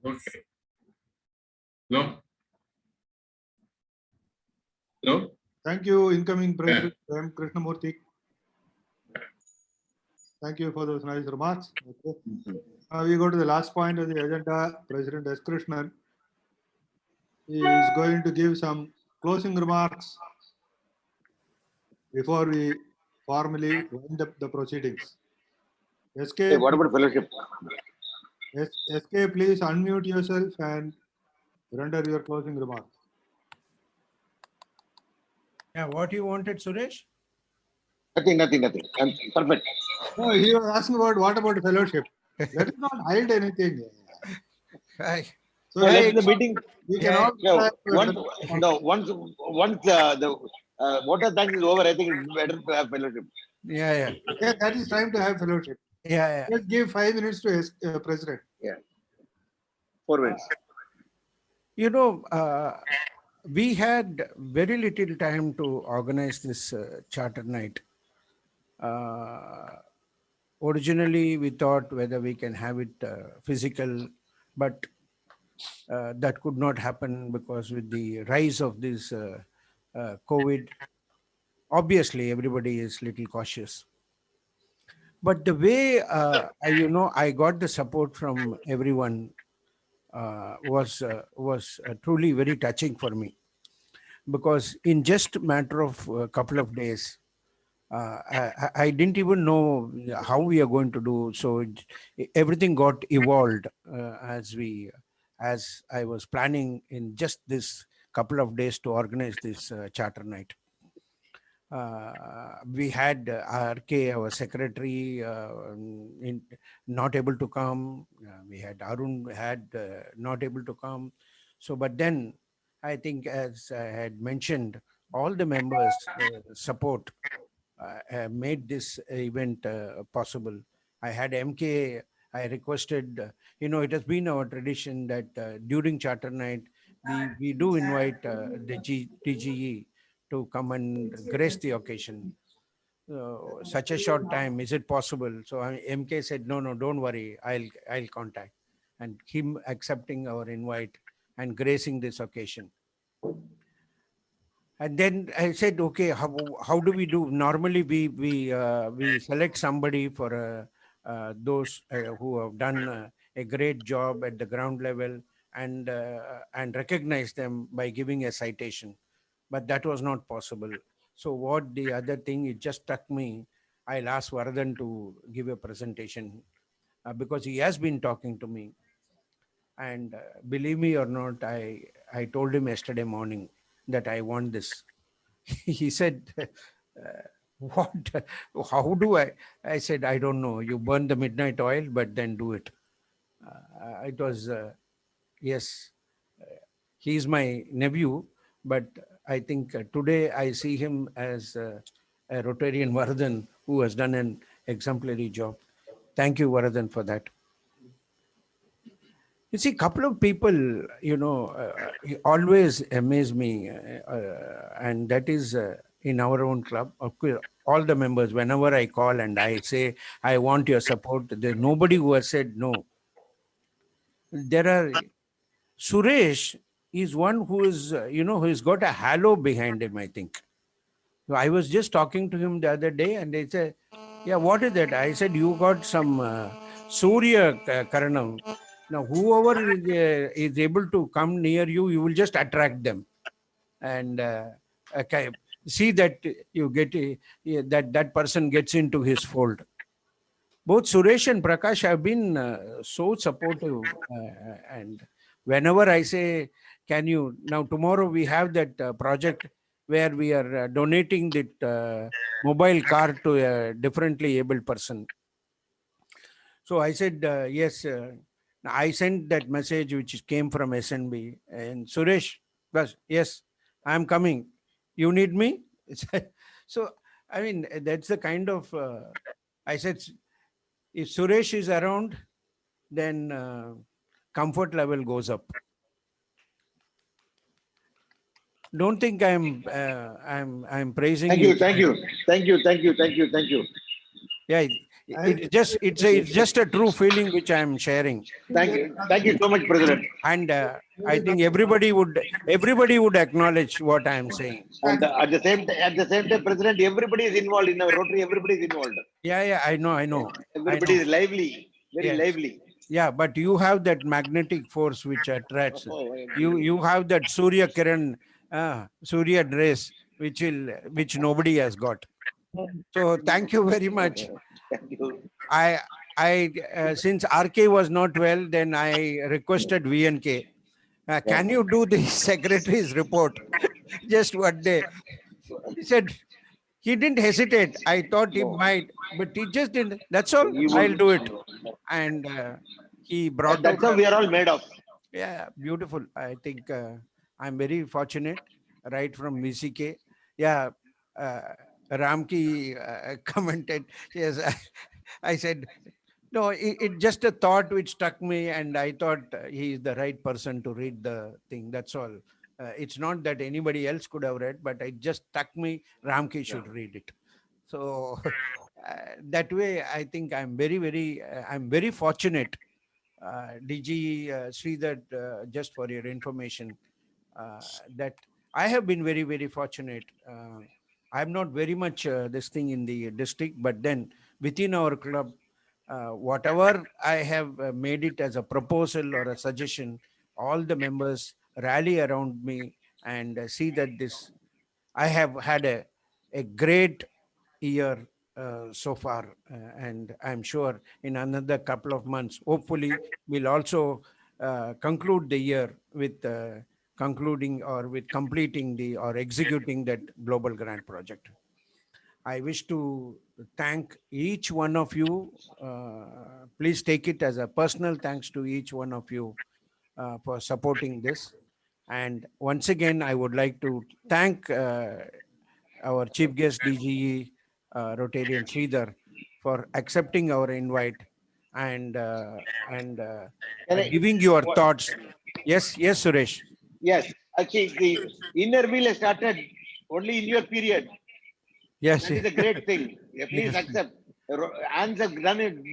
Okay. No. No. Thank you, incoming President M. Krishnamurthy. Thank you for those nice remarks. Okay. Now we go to the last point of the agenda. President S. Krishnan is going to give some closing remarks before we formally wind up the proceedings. SK, Hey, what about fellowship? SK, please unmute yourself and render your closing remarks. Yeah, what you wanted, Suresh? Nothing. I'm perfect. No, he was asking about what about fellowship. Let us not hide anything. Hi. So So let the meeting. we Yeah, cannot. Once the water tank is over, I think it's better to have fellowship. Yeah. Yeah, that is time to have fellowship. Yeah. Let's give 5 minutes to President. 4 minutes. You know, we had very little time to organize this charter night. Originally, we thought whether we can have it physical, but that could not happen because with the rise of this COVID, obviously everybody is little cautious. But the way, I got the support from everyone was truly very touching for me, because in just a matter of a couple of days, I didn't even know how we are going to do. So everything got evolved as I was planning in just this couple of days to organize this charter night. We had RK, our secretary, not able to come. We had Arun not able to come. So, but then I think, as I had mentioned, all the members' support made this event possible. I had MK. I requested, it has been our tradition that during charter night, we do invite the TGE to come and grace the occasion. Such a short time, is it possible? So MK said, no, don't worry, I'll contact. And him accepting our invite and gracing this occasion. And then I said, okay, how do we do? Normally, we select somebody for those who have done a great job at the ground level, and recognize them by giving a citation. But that was not possible. So what the other thing, it just struck me. I'll ask Vardhan to give a presentation because he has been talking to me. And believe me or not, I told him yesterday morning that I want this. He said, what, how do I said, I don't know. You burn the midnight oil, but then do it. It was, yes, he's my nephew, but I think today I see him as a Rotarian Vardhan who has done an exemplary job. Thank you, Vardhan, for that. You see, a couple of people, always amaze me, and that is in our own club. All the members, whenever I call and I say, I want your support, there's nobody who has said no. There are, Suresh is one who is, who's got a halo behind him, I think. So I was just talking to him the other day and they said, yeah, what is that? I said, you got some Surya Karanam. Now, whoever is able to come near you, you will just attract them. And see that you get that person gets into his fold. Both Suresh and Prakash have been so supportive. And whenever I say, can you, now tomorrow we have that project where we are donating that mobile car to a differently abled person. So I said, yes, I sent that message which came from SNB, and Suresh, yes, I'm coming. You need me? So, I mean, that's the kind of, I said, if Suresh is around, then comfort level goes up. Don't think I'm praising Thank you. you, thank you. Yeah, it's just a true feeling which I'm sharing. Thank you so much, President. And I think everybody would acknowledge what I'm saying. And at the same time, President, everybody is involved in our Rotary. Everybody is involved. Yeah, I know. Everybody is lively, very Yes. lively. Yeah, but you have that magnetic force which attracts. You have that Surya Kiran, Surya dress, which nobody has got. So thank you very much. Thank you. I since RK was not well, then I requested VNK. Can you do the secretary's report? Just one day. He said he didn't hesitate. I thought he might, but he just didn't. That's all. I'll do it. And he brought That's out. how we are all made of. Yeah, beautiful. I think I'm very fortunate, right from VCK. Yeah, Ramki commented. Yes, I said, no, it just a thought which struck me, and I thought he is the right person to read the thing. That's all. It's not that anybody else could have read, but it just struck me. Ramki should read it. So that way, I think I'm very fortunate. DG Sridhar, just for your information, that I have been very, very fortunate. I'm not very much this thing in the district, but then within our club, whatever I have made it as a proposal or a suggestion, all the members rally around me and see that this, I have had a great year so far, and I'm sure in another couple of months, hopefully, we'll also conclude the year with concluding or with completing the or executing that global grant project. I wish to thank each one of you. Please take it as a personal thanks to each one of you for supporting this. And once again, I would like to thank our chief guest, DGE Rotarian Sridhar, for accepting our invite and Can I- giving your thoughts. Yes, yes, Suresh. Yes, actually, the inner wheel has started only in your period. Yes, That is a great thing. Yeah, please Yes. accept. Hans have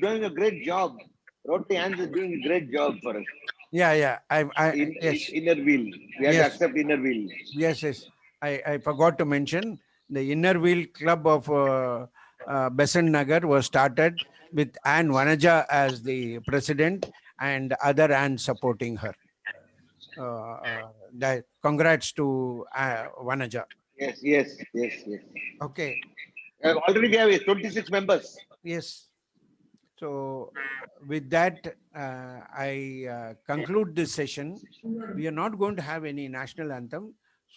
doing a great job. Rotary Hans is doing a great job for us. yeah. Yes, Inner wheel. We have to Yes. accept inner wheel. yes. I forgot to mention the Inner Wheel Club of Besant Nagar was started with Anne Vanaja as the president and other Anne supporting her. Congrats to Vanaja. Yes. Okay. Already we have 26 members. Yes. So with that, I conclude this session. We are not going to have any national anthem.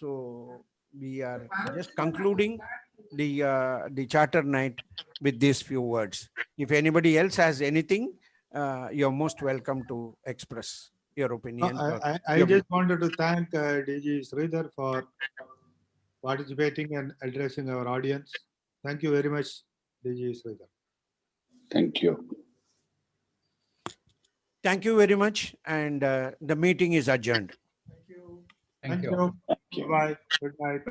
So we are just concluding the charter night with these few words. If anybody else has anything, you're most welcome to express your opinion. I just wanted to thank DG Sridhar for participating and addressing our audience. Thank you very much, DG Sridhar. Thank you. Thank you very much. And the meeting is adjourned. Thank you. Bye. Good night.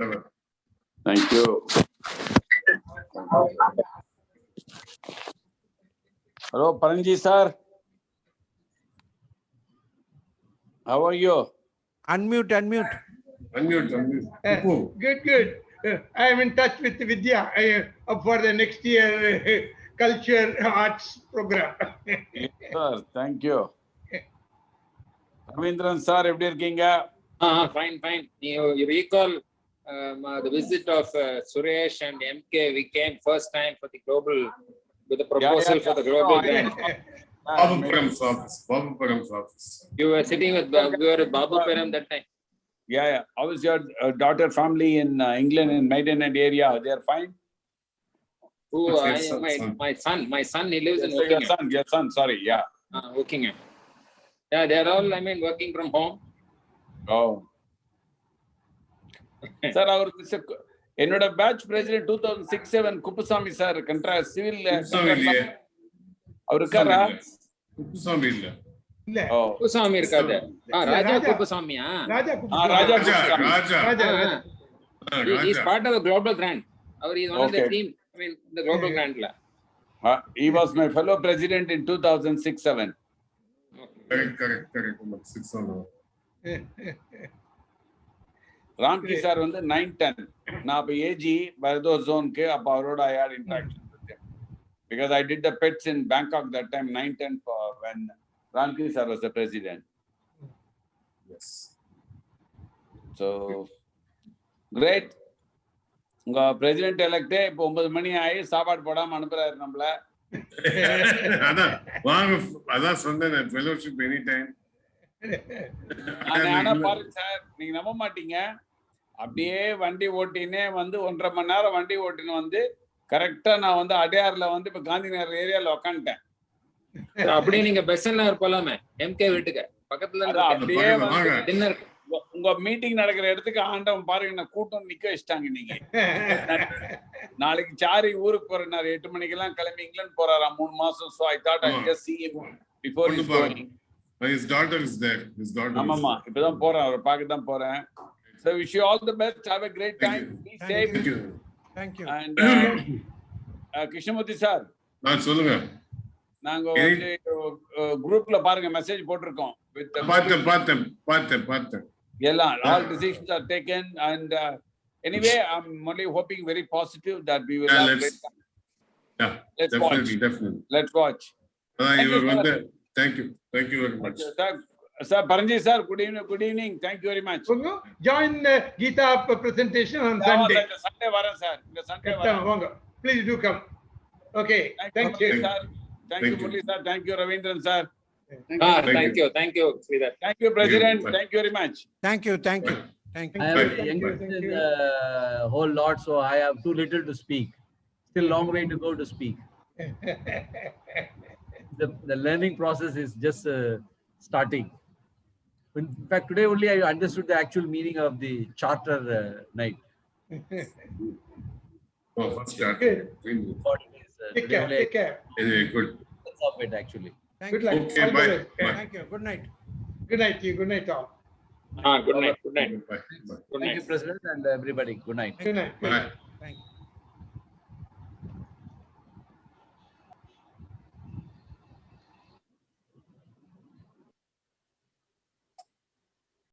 Thank you. Hello, Paranji sir. How are you? Unmute. Unmute. Kupu. Good. I am in touch with Vidya for the next year culture arts program. Yes, sir, thank you. Ravindran sir, எப்படி இருக்கீங்க? Fine. You recall the visit of Suresh and MK. We came first time for the global, with the proposal for the global grant. Babu Param's office. You were sitting with Babu Param that time. Yeah. How is your daughter family in England, in Maidenhead area? They are fine? My son, he lives in Your son, sorry, yeah. Wokingham. Yeah, they are all, working from home. Oh. Sir, our என்னோட batch president 2006-7 Kuppusamy sir civil அவர் இருக்காரா? குப்புசாமி இல்ல. குப்புசாமி இருக்காரு. ராஜா குப்புசாமியா? Raja. He is part of the global grant. He is one of the team, the global grant. He was my fellow president in 2006-7. Correct. 6 Ramki sir 9-10. நான் அப்ப AG பரதோ ஜோனுக்கு அப்ப அவரோட I had interaction with him because I did the pets in Bangkok that time 9-10 when Ramki sir was the president. Yes. So great. உங்க president எலெக்டே இப்போ 9 மணி ஆகி சாப்பாடு போடாம அனுப்புறாரு நம்மள. அதான் சொன்னேன் ஃபெலோஷிப் எனி டைம். ஆனா பாருங்க சார், நீங்க நம்ப மாட்டீங்க, அப்படியே வண்டி ஓட்டினே 1.5 மணி நேரம் வண்டி ஓட்டின்னு கரெக்டா நான் அடையார்ல இப்ப காந்தி நகர் ஏரியால உட்காந்துட்டேன். அப்படியே நீங்க பெசன்ல போலாமே எம்கே வீட்டுக்கு பக்கத்துல அப்படியே டின்னர் உங்க மீட்டிங் நடக்கிற இடத்துக்கு ஆண்டவன் பாருங்க கூட்டம் நிக்க வச்சிட்டாங்க. நீங்க நாளைக்கு சாரி ஊருக்கு போறாரு 8 மணிக்கெல்லாம் கிளம்பி இங்கிலாந்து போறாராம் 3 மாசம். So I thought I'll just see him before he's going. His daughter is there. ஆமாமா, இப்பதான் போறேன், அவரை பார்க்க தான் போறேன். So wish you all the best. Have a great time. Be safe. Thank you. And Krishnamurthy sir, சொல்லுங்க. நாங்க குரூப்ல பாருங்க மெசேஜ் போட்டிருக்கோம். பார்த்தேன். All decisions are taken and anyway I'm only hoping very positive that we will have great time. Yeah, Let's watch. definitely. Let's watch. Thank You you, were sir. one there. Thank you. Thank you very much. Sir, Paranji sir, good evening. Good evening. Thank you very much. Join Gita presentation on Yeah, Sunday. Sunday varan, sir. Sunday varan. Please do come. Okay, thank Murali you. sir. Thank you, Murali sir. Thank you, Ravindran sir. Thank you, Sridhar. Thank you, President. Bye. Thank you very much. Thank you. Thank you. Thank you. I am Bye. the youngest Thank in you. the whole lot, so I have too little to speak. Still long way to go to speak. The learning process is just starting. In fact, today only I understood the actual meaning of the charter night. Oh, first start. Good. What it is, Take today care. only Take care. Anyway, good. of it actually. Thank Good you. luck. Okay, All the bye. best. Bye. Thank you. Good night. Good night to you. Good night all. Good night. Good night. Bye. Bye. Good Thank night. you, President, and everybody. Good night. Good night. Good night. Bye.